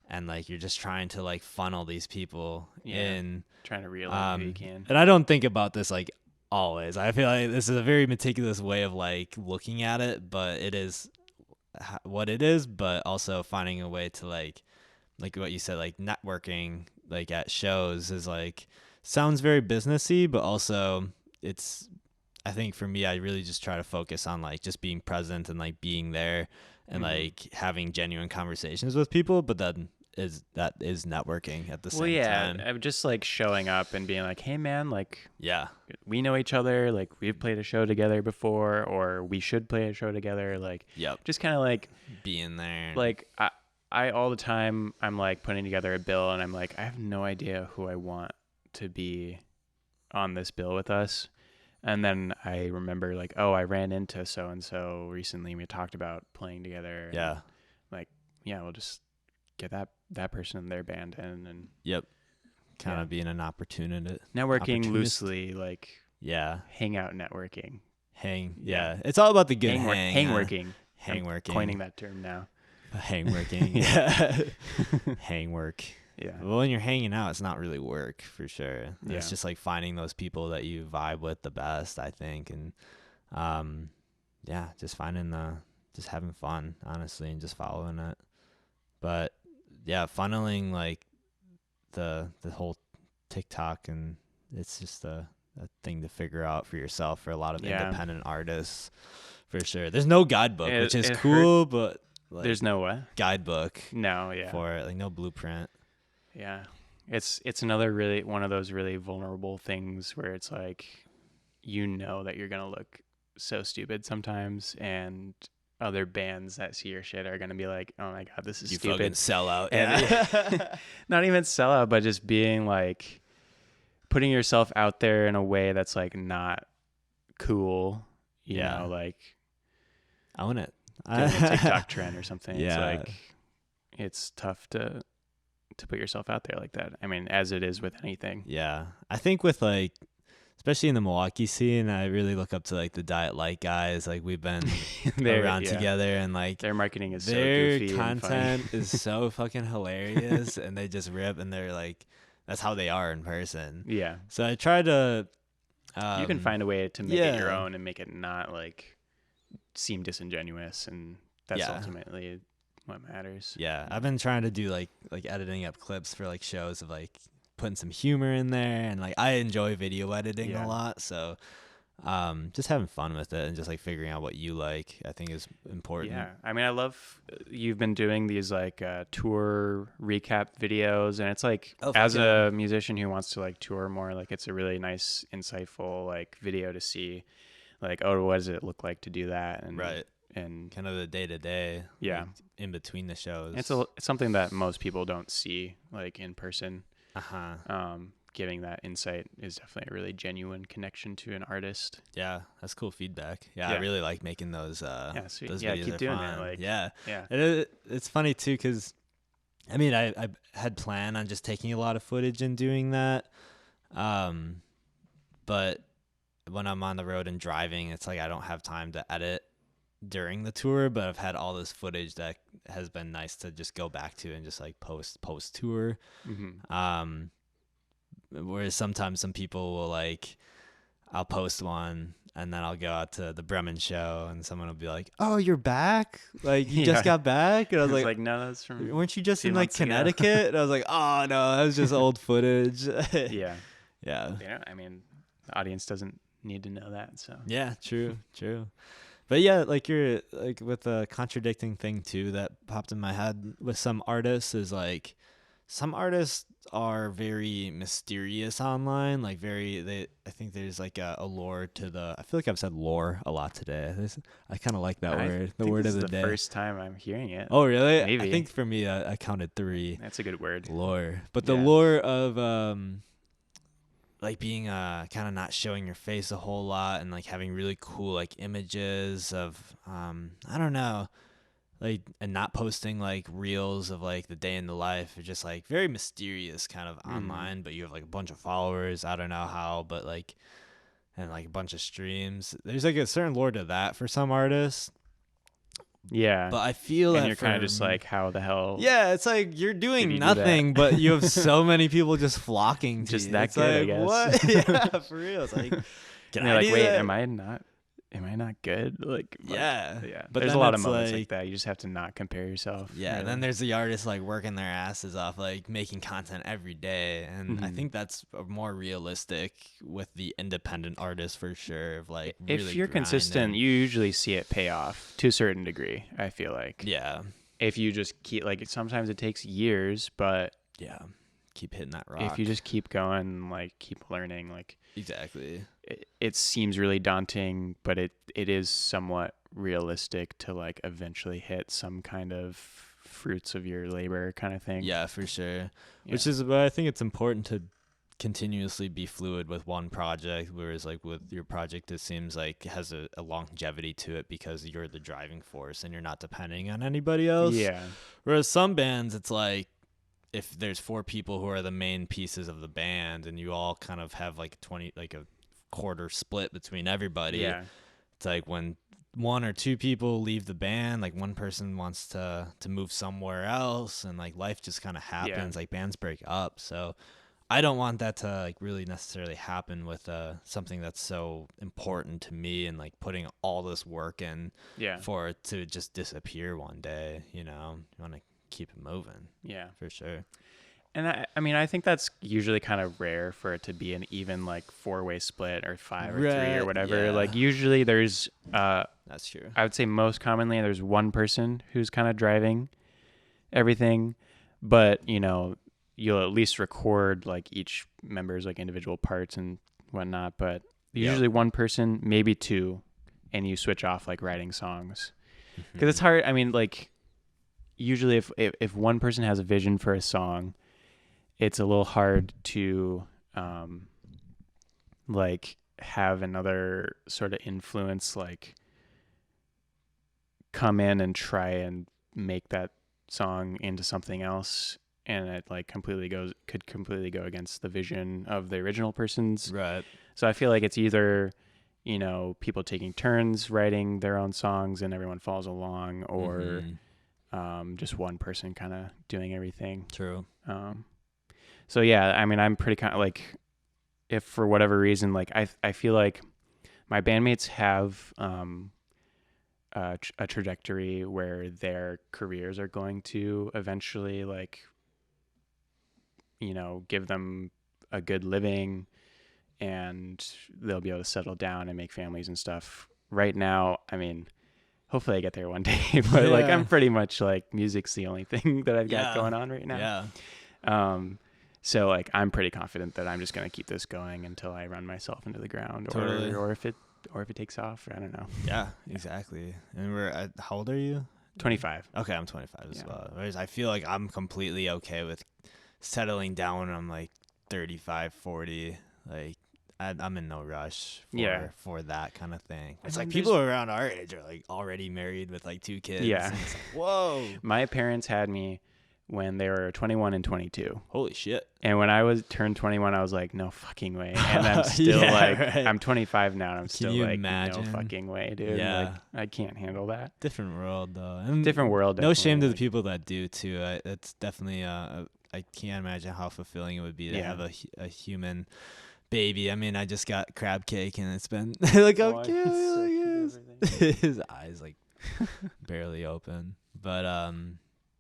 and like you're just trying to like funnel these people in, trying to realize who you can. And I don't think about this like always. I feel like this is a very meticulous way of like looking at it, but it is what it is. But also finding a way to like what you said, like networking like at shows is like sounds very businessy, but also it's, I think for me, I really just try to focus on like just being present and like being there and like having genuine conversations with people, but then that is networking at the same time. I'm just like showing up and being like, hey man, like we know each other, like we've played a show together before, or we should play a show together, like just kind of like being there. Like I all the time I'm like putting together a bill, and I'm like, I have no idea who I want to be on this bill with us. And then I remember like, oh, I ran into so and so recently, and we talked about playing together. Yeah. Like, we'll just get that person in their band in, and kind of being an opportunity. Networking loosely, like hangout networking. It's all about the good hang-working. Hang-working. Coining that term now. Hang-working. Hang work. Yeah. Well, when you're hanging out, it's not really work for sure. It's just like finding those people that you vibe with the best, I think. And just finding just having fun, honestly, and just following it. But funneling like the whole TikTok, and it's just a thing to figure out for yourself for a lot of independent artists, for sure. There's no guidebook, which is cool, but like, there's no what? Guidebook. No, for it, like no blueprint. Yeah. It's another really one of those really vulnerable things where it's like, that you're going to look so stupid sometimes, and other bands that see your shit are going to be like, oh my God, this is stupid. You fucking sell out. And not even sell out, but just being like, putting yourself out there in a way that's like not cool, you know, like own it. Doing a TikTok trend or something. It's like, it's tough to put yourself out there like that. I mean, as it is with anything. Yeah. I think with like, especially in the Milwaukee scene, I really look up to like the Diet Light guys. Like we've been around together, and like their marketing is so their goofy content is so fucking hilarious, and they just rip, and they're like, that's how they are in person. Yeah. So I try to. You can find a way to make it your own and make it not like seem disingenuous, and that's ultimately what matters. Yeah, I've been trying to do like editing up clips for like shows of like putting some humor in there, and like I enjoy video editing a lot, so just having fun with it and just like figuring out what you like, I think is important. Yeah, I mean, I love you've been doing these like tour recap videos, and it's like as a musician who wants to like tour more, like it's a really nice, insightful like video to see, like, oh, what does it look like to do that? And and kind of the day to day. Yeah. In between the shows. It's something that most people don't see like in person. Uh-huh. Giving that insight is definitely a really genuine connection to an artist. Yeah, that's cool feedback. Yeah, I really like making those. Sweet. Those yeah, videos keep are doing fun. it. Like, yeah. And It's funny too, because I mean, I had planned on just taking a lot of footage and doing that, but when I'm on the road and driving, it's like I don't have time to edit during the tour. But I've had all this footage that has been nice to just go back to and just like post tour. Mm-hmm. Whereas sometimes some people will like, I'll post one and then I'll go out to the Bremen show and someone will be like, "Oh, you're back? Like you just got back?" And I was like, "No, that's from weren't you just 2 in like months ago." Connecticut?" And I was like, "Oh no, that was just old footage." Yeah. Yeah. I mean, the audience doesn't need to know that. So Yeah, true. But yeah, like you're like with the contradicting thing too that popped in my head with some artists is like some artists are very mysterious online, like I think there's like a lore to the, I feel like I've said lore a lot today. I kind of like that word, the word of the day. First time I'm hearing it. Oh, really? Maybe. I think for me, I counted 3. That's a good word. Lore. But the lore of like being kind of not showing your face a whole lot and like having really cool like images of I don't know, like, and not posting like reels of like the day in the life. It's just like very mysterious kind of online, but you have like a bunch of followers. I don't know how, but like, and like a bunch of streams. There's like a certain lore to that for some artists. Yeah. But I feel and that you're kind of just like, how the hell? Yeah, it's like you're doing you do nothing, that? but you have so many people just flocking to Just you. that It's good, I like, guess. what? Yeah, for real. It's like, And they're like, wait, am I not good? Like, yeah. But there's a then lot of it's moments like that. You just have to not compare yourself. Yeah, really. and then there's the artists like working their asses off, like making content every day, and I think that's more realistic with the independent artists for sure. Of like, if really you're consistent, grinding. you usually see it pay off to a certain degree. I feel like. Yeah, If you just keep sometimes it takes years, but yeah, keep hitting that rock. if you just keep going, like keep learning, like exactly, it seems really daunting, but it is somewhat realistic to like eventually hit some kind of fruits of your labor kind of thing. yeah, for sure. Yeah. Which is, but I think it's important to continuously be fluid with one project, whereas like with your project, it seems like it has a longevity to it because you're the driving force and you're not depending on anybody else. Yeah. Whereas some bands, it's like, if there's 4 people who are the main pieces of the band and you all kind of have like a quarter split between everybody, Yeah. it's like when 1 or 2 people leave the band, like one person wants to move somewhere else, and like life just kind of happens. Like bands break up, so I don't want that to like really necessarily happen with something that's so important to me and like putting all this work in for it to just disappear one day. You know, you want to keep it moving. Yeah, for sure. And I mean, I think that's usually kind of rare for it to be an even like 4-way split or 5 or 3 or whatever. Yeah. Like usually there's that's true. I would say most commonly there's one person who's kind of driving everything, but you know, you'll at least record like each member's like individual parts and whatnot, but usually one person, maybe 2, and you switch off like writing songs. Because it's hard. I mean, like usually if one person has a vision for a song, it's a little hard to like have another sort of influence like come in and try and make that song into something else, and it like could completely go against the vision of the original person's. Right. So I feel like it's either, you know, people taking turns writing their own songs and everyone follows along, or just one person kind of doing everything. True. So yeah, I mean, I'm pretty kind of like, if for whatever reason, like I feel like my bandmates have a trajectory where their careers are going to eventually, like, you know, give them a good living and they'll be able to settle down and make families and stuff. Right now, I mean, hopefully I get there one day, but like I'm pretty much like music's the only thing that I've got going on right now. Yeah. So like I'm pretty confident that I'm just going to keep this going until I run myself into the ground, Totally. or if it or if it takes off. I don't know. Yeah, exactly. And we're at, how old are you? 25. Okay, I'm 25 as Yeah. well. Whereas I feel like I'm completely okay with settling down when I'm like 35, 40. Like I'm in no rush for that kind of thing. It's like people around our age are like already married with like 2 kids. Yeah. And it's like, whoa. My parents had me when they were 21 and 22. Holy shit. And when I turned 21, I was like, no fucking way. And I'm still right. I'm 25 now, and I'm still you like, imagine? no fucking way, dude. Yeah. Like, I can't handle that. Different world though. And Different world. no shame to the definitely. people that do too. It's definitely I can't imagine how fulfilling it would be to have a human baby. I mean, I just got crab cake and it's been like how Oh, cute it's so he cute, is. everything. His eyes like barely open. But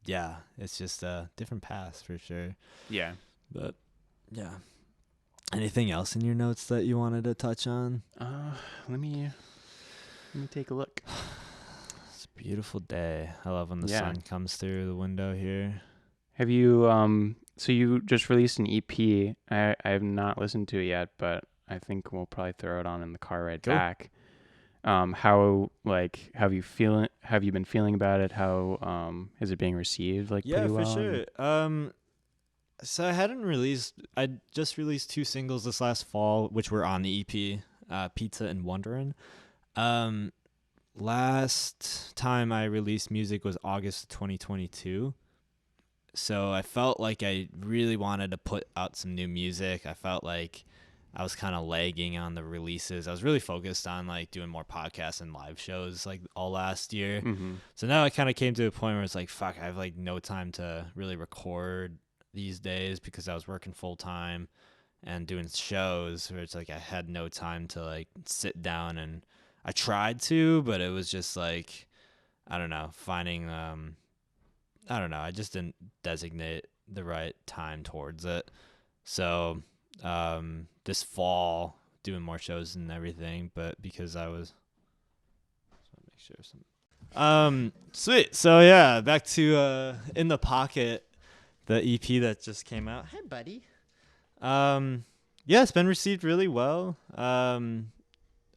yeah, it's just a different path for sure. Yeah. But yeah. Anything else in your notes that you wanted to touch on? Let me take a look. It's a beautiful day. I love when the Yeah. sun comes through the window here. Have you so you just released an EP. I have not listened to it yet, but I think we'll probably throw it on in the car ride Cool. back. How have you been feeling about it? How is it being received pretty well? sure. So I just released 2 singles this last fall, which were on the EP, Pizza and Wonderin'. Last time I released music was August 2022. So I felt like I really wanted to put out some new music. I felt like I was kind of lagging on the releases. I was really focused on like doing more podcasts and live shows like all last year. Mm-hmm. So now I kind of came to a point where it's like, fuck, I have like no time to really record these days because I was working full time and doing shows where it's like I had no time to like sit down, and I tried to, but it was just like, I don't know, finding, I don't know, I just didn't designate the right time towards it. So this fall doing more shows and everything, but because I was make sure some sweet. So yeah, back to In the Pocket, the EP that just came out. Hey buddy. Yeah, it's been received really well.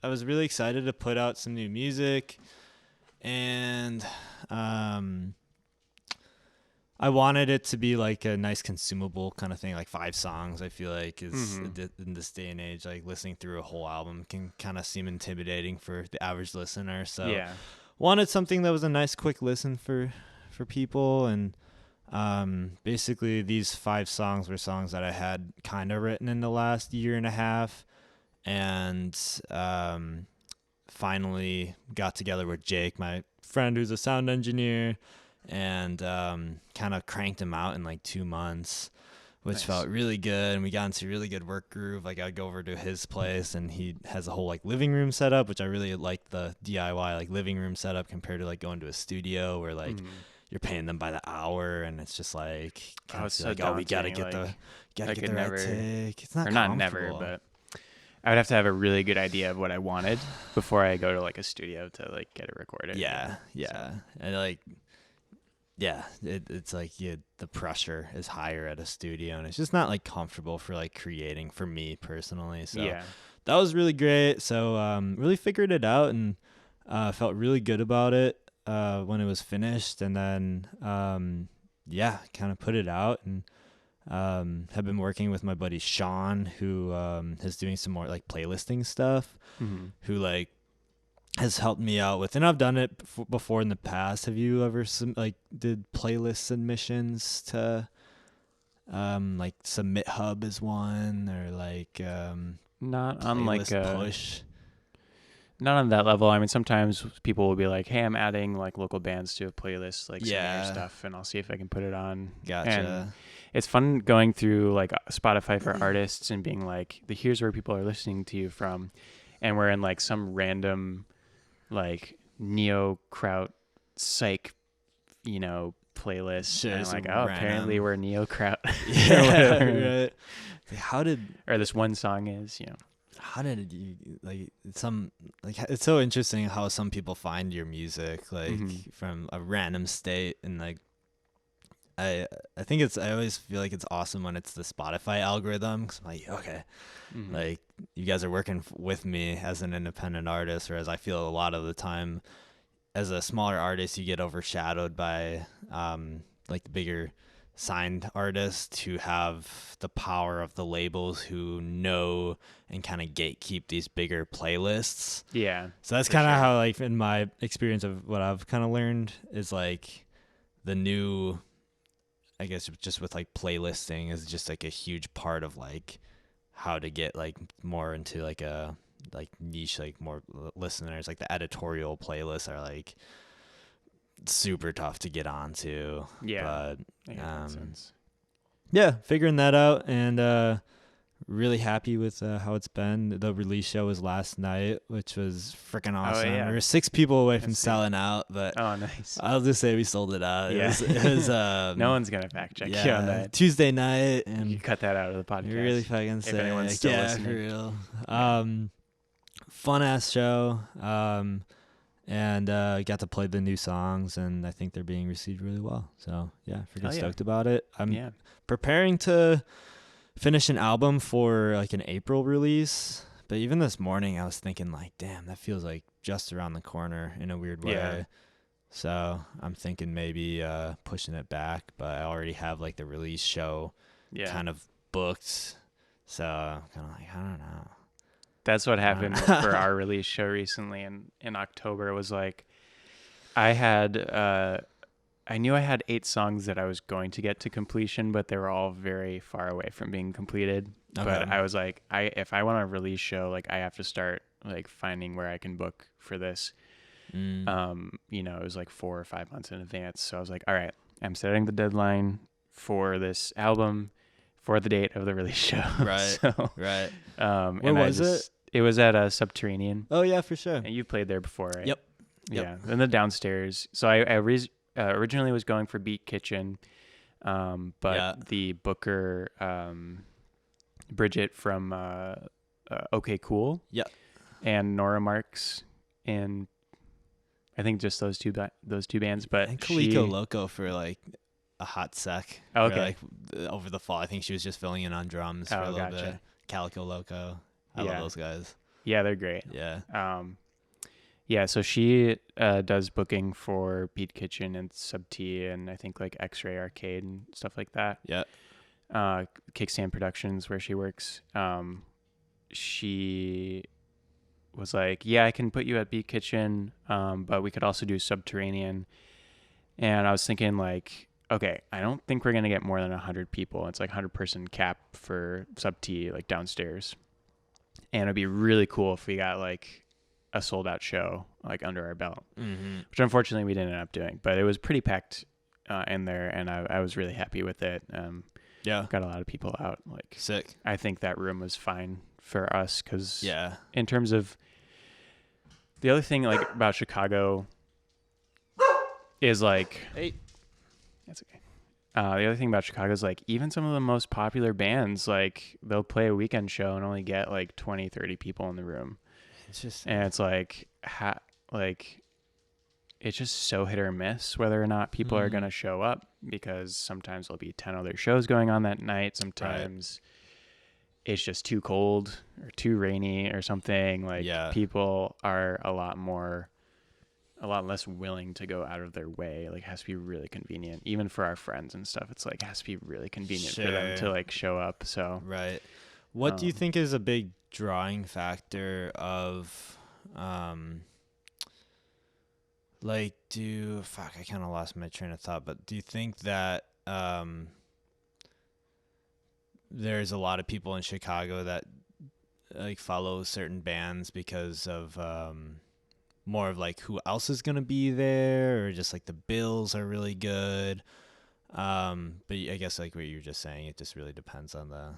I was really excited to put out some new music, and I wanted it to be like a nice consumable kind of thing, like 5 songs. I feel like is in this day and age, like listening through a whole album can kind of seem intimidating for the average listener. So Yeah. wanted something that was a nice quick listen for people. And basically these 5 songs were songs that I had kind of written in the last year and a half, and finally got together with Jake, my friend who's a sound engineer, and kind of cranked them out in like 2 months, which Nice. felt really good. And we got into a really good work groove. Like I'd go over to his place and he has a whole like living room setup, which I really like, the DIY like living room setup compared to like going to a studio where like you're paying them by the hour, and it's just like, Oh, it's so like, oh, we gotta daunting, get like, gotta I get could the right never- take. It's not Or not never, comfortable. but I would have to have a really good idea of what I wanted before I go to like a studio to like get it recorded. Yeah. And like, yeah, it's like the pressure is higher at a studio, and it's just not like comfortable for like creating for me personally. So Yeah. that was really great. So really figured it out, and felt really good about it when it was finished, and then kind of put it out, and have been working with my buddy Sean, who is doing some more like playlisting stuff, Mm-hmm. who like has helped me out with, and I've done it before in the past. Have you ever did playlist submissions to like Submit Hub is one, or like Not on like Playlist Push? not on that level. I mean, sometimes people will be like, "Hey, I'm adding like local bands to a playlist, like some of Yeah. your stuff, and I'll see if I can put it on." Gotcha. And it's fun going through like Spotify for artists and being like, here's where people are listening to you from, and we're in like some random like neo kraut psych, playlist. Sure, And I'm some like, oh, apparently random- we're neo kraut. Yeah, right. How did Or this one song is, how did you like some like it's so interesting how some people find your music like Mhm. from a random state, and like I think it's, I always feel like it's awesome when it's the Spotify algorithm, because I'm like, okay, like you guys are working with me as an independent artist, whereas I feel a lot of the time as a smaller artist you get overshadowed by like the bigger signed artists who have the power of the labels, who know and kind of gatekeep these bigger playlists. Yeah. So that's for kind of sure. how, like, in my experience of what I've kind of learned is like the new, I guess just with like playlisting is just like a huge part of like how to get like more into like a like niche, like more listeners. Like the editorial playlists are like super tough to get onto. Yeah. But I get that sense. yeah, figuring that out, and really happy with how it's been. The release show was last night, which was freaking awesome. yeah. We were 6 people away from That's neat. selling out, but Oh, nice. I'll just say we sold it out. Yeah. It was No one's gonna fact check you on yeah, that. Tuesday night, You and can cut that out of the podcast. you really fucking if sick. anyone's still Yeah, listening. for real. Fun ass show. And got to play the new songs, and I think they're being received really well. So yeah, freaking Hell yeah. stoked about it. I'm Yeah. preparing to finish an album for like an April release. But even this morning, I was thinking like, damn, that feels like just around the corner in a weird way. Yeah. So I'm thinking maybe pushing it back, but I already have like the release show Yeah. kind of booked. So kind of like, I don't know. That's what happened for our release show recently in October. It was like I knew I had 8 songs that I was going to get to completion, but they were all very far away from being completed. But Okay. I was like, if I want a release show, like I have to start like finding where I can book for this. It was like 4 or 5 months in advance. So I was like, all right, I'm setting the deadline for this album for the date of the release show. Right. So, Right. where was it? It was at Subterranean. Oh yeah, for sure. And you played there before, right? Yep. Yeah, in the downstairs. So I originally was going for Beat Kitchen, but Yeah. the booker, Bridget from OK Cool, Yep. and Nora Marks, and I think just those two bands. But And Coleco Loco for like a hot sec. Oh, Or, okay. like over the fall, I think she was just filling in on drums for a little gotcha. bit. Calico Loco. I Yeah. love those guys. Yeah, they're great. Yeah. Yeah, so she does booking for Beat Kitchen and Sub T, and I think like X-Ray Arcade and stuff like that. Yeah. Kickstand Productions, where she works. She was like, yeah, I can put you at Beat Kitchen, but we could also do Subterranean. And I was thinking like, okay, I don't think we're going to get more than 100 people. It's like 100-person cap for Sub T, like downstairs. And it'd be really cool if we got like a sold out show like under our belt, which unfortunately we didn't end up doing, but it was pretty packed in there, and I was really happy with it. Yeah. Got a lot of people out. Like, Sick. I think that room was fine for us because Yeah. in terms of the other thing like about Chicago is like, Hey. that's okay. The other thing about Chicago is like even some of the most popular bands, like they'll play a weekend show and only get like 20, 30 people in the room. It's just And it's like, it's just so hit or miss whether or not people are going to show up, because sometimes there'll be 10 other shows going on that night. Sometimes it's just too cold or too rainy or something. Like people are a lot less willing to go out of their way. Like it has to be really convenient, even for our friends and stuff. It's like, it has to be really convenient for them to like show up. So, right. What do you think is a big drawing factor of, I kind of lost my train of thought, but do you think that, there's a lot of people in Chicago that like follow certain bands because of, more of like who else is going to be there, or just like the bills are really good? But I guess like what you were just saying, it just really depends on the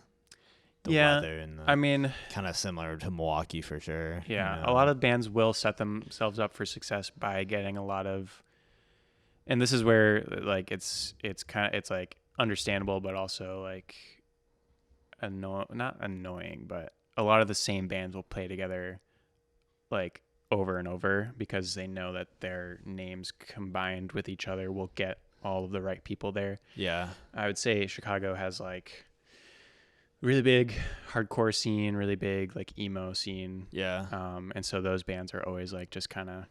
weather, and I mean, kind of similar to Milwaukee for sure. Yeah, a lot of bands will set themselves up for success by getting a lot of, and this is where like it's like understandable, but also like not annoying, but a lot of the same bands will play together like over and over because they know that their names combined with each other will get all of the right people there. Yeah. I would say Chicago has like really big hardcore scene, really big like emo scene. Yeah. And so those bands are always like just kind of,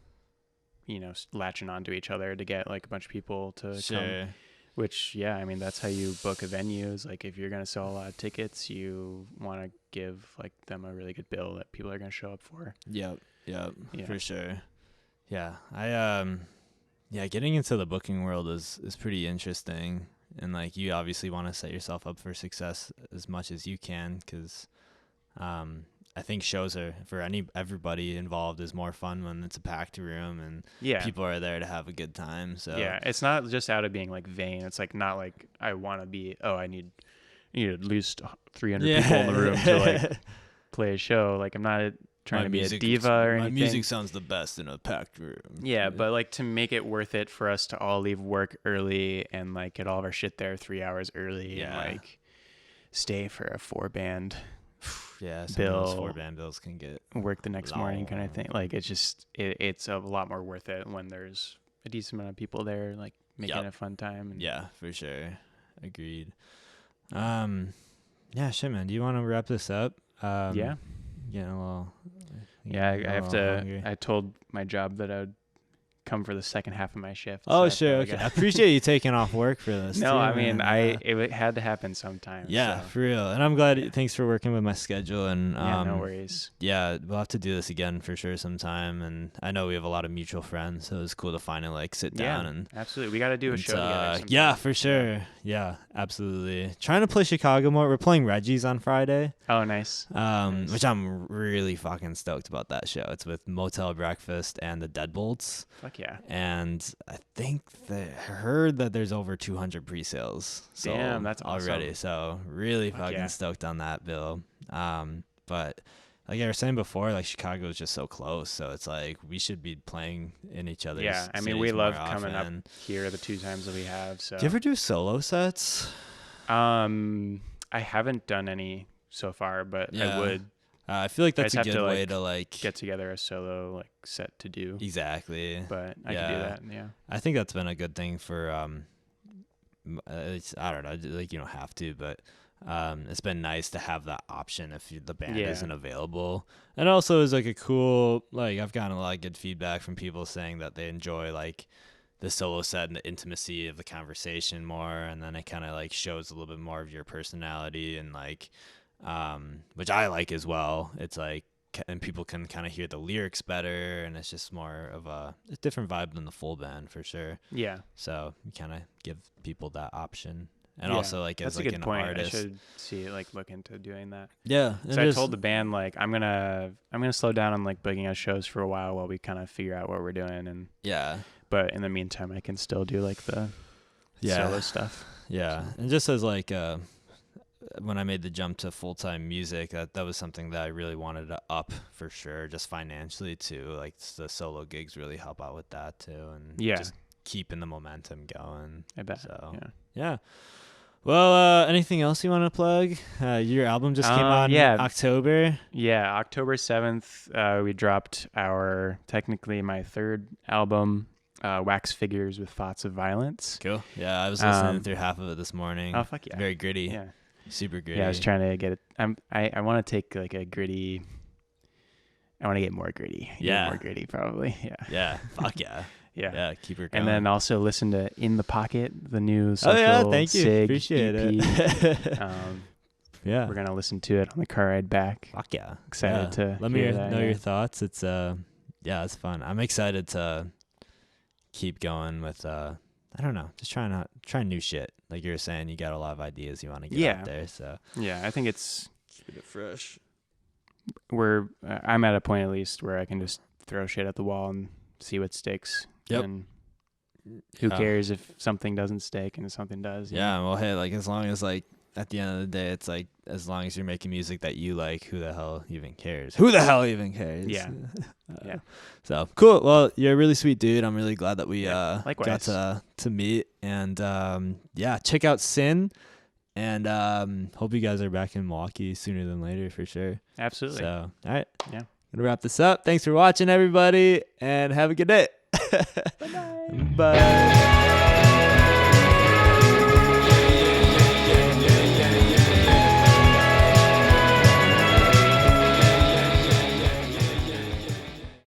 latching onto each other to get like a bunch of people to come. Which, yeah, I mean, that's how you book a venue. Is like if you're going to sell a lot of tickets, you want to give like them a really good bill that people are going to show up for. Yep. Yeah. For sure. Yeah. Getting into the booking world is pretty interesting. And like you obviously want to set yourself up for success as much as you can, because I think shows are for everybody involved is more fun when it's a packed room and people are there to have a good time. So yeah, it's not just out of being like vain. It's like not like I want to be. Oh, I need at least 300 people in the room to like play a show. Like I'm not trying to be a diva or anything. My music sounds the best in a packed room. Yeah, but like to make it worth it for us to all leave work early and like get all of our shit there 3 hours early and like stay for a 4-band. Yeah, some of those 4-band bills can get work the next morning kind of thing. Like it's just it's a lot more worth it when there's a decent amount of people there, like making a fun time. And yeah, for sure. Agreed. Yeah, shit, man. Do you want to wrap this up? Yeah. Getting a little. Yeah, I have to. Hungry. I told my job that I would come for the second half of my shift. Oh, sure. Okay. I appreciate you taking off work for this. No, too, I mean, man. it had to happen sometime. Yeah, so. for real. And I'm glad. Thanks for working with my schedule. And no worries. Yeah, we'll have to do this again for sure sometime. And I know we have a lot of mutual friends, so it's cool to finally like sit down and absolutely. We got to do a show together. Sometime. Yeah, for sure. Yeah, absolutely. Trying to play Chicago more. We're playing Reggie's on Friday. Oh, nice. Nice. Which I'm really fucking stoked about that show. It's with Motel Breakfast and the Deadbolts. Fuck yeah. And I think I heard that there's over 200 pre-sales. Damn, that's awesome. Already. So really fucking stoked on that, Bill. But like I was saying before, like Chicago is just so close. So it's like we should be playing in each other's Yeah, I mean, we love coming up here the 2 times that we have. So. Do you ever do solo sets? I haven't done any so far, but I would. I feel like that's a good way to like get together a solo like set to do. Exactly. But I can do that. Yeah. I think that's been a good thing for I don't know, like you don't have to, but it's been nice to have that option if the band isn't available. And also is like a cool, like I've gotten a lot of good feedback from people saying that they enjoy like the solo set and the intimacy of the conversation more, and then it kind of like shows a little bit more of your personality and like which I like as well. It's like, and people can kind of hear the lyrics better, and it's just more of a different vibe than the full band for sure. Yeah. So you kind of give people that option, and also like as that's like a good an point. artist, I should look into doing that. Yeah. So I told the band like I'm gonna slow down on like booking us shows for a while we kind of figure out what we're doing, and but in the meantime I can still do like the solo stuff. Yeah, and just as like when I made the jump to full-time music, that was something that I really wanted to up for sure, just financially too. Like the solo gigs really help out with that too, and just keeping the momentum going. I bet. So yeah. Well, anything else you want to plug? Your album just came out in October. Yeah, October 7th, we dropped technically my 3rd album, Wax Figures with Thoughts of Violence. Cool. Yeah, I was listening through half of it this morning. Oh, fuck yeah. Very gritty. Yeah. Super gritty. Yeah, I was trying to get it. I want to take like a gritty. I want to get more gritty. Yeah. More gritty, probably. Yeah. Yeah. Fuck yeah. Yeah. Keep her going. And then also listen to In the Pocket, the new Social thank you. Sig Appreciate EP. it. We're going to listen to it on the car ride back. Fuck yeah. Excited to let me know your thoughts. It's it's fun. I'm excited to keep going with I don't know, just try new shit. Like you were saying, you got a lot of ideas you want to get out there. So yeah, I think it's keep it fresh. I'm at a point at least where I can just throw shit at the wall and see what sticks. Yep. And who cares if something doesn't stick and if something does? Yeah. Well, hey, like as long as like at the end of the day, it's like as long as you're making music that you like, who the hell even cares? Who the hell even cares? Yeah. Yeah. So cool. Well, you're a really sweet dude. I'm really glad that we got to meet. And check out Sin. And hope you guys are back in Milwaukee sooner than later for sure. Absolutely. So all right. Yeah. Gonna wrap this up. Thanks for watching, everybody, and have a good day. Bye-bye. Bye.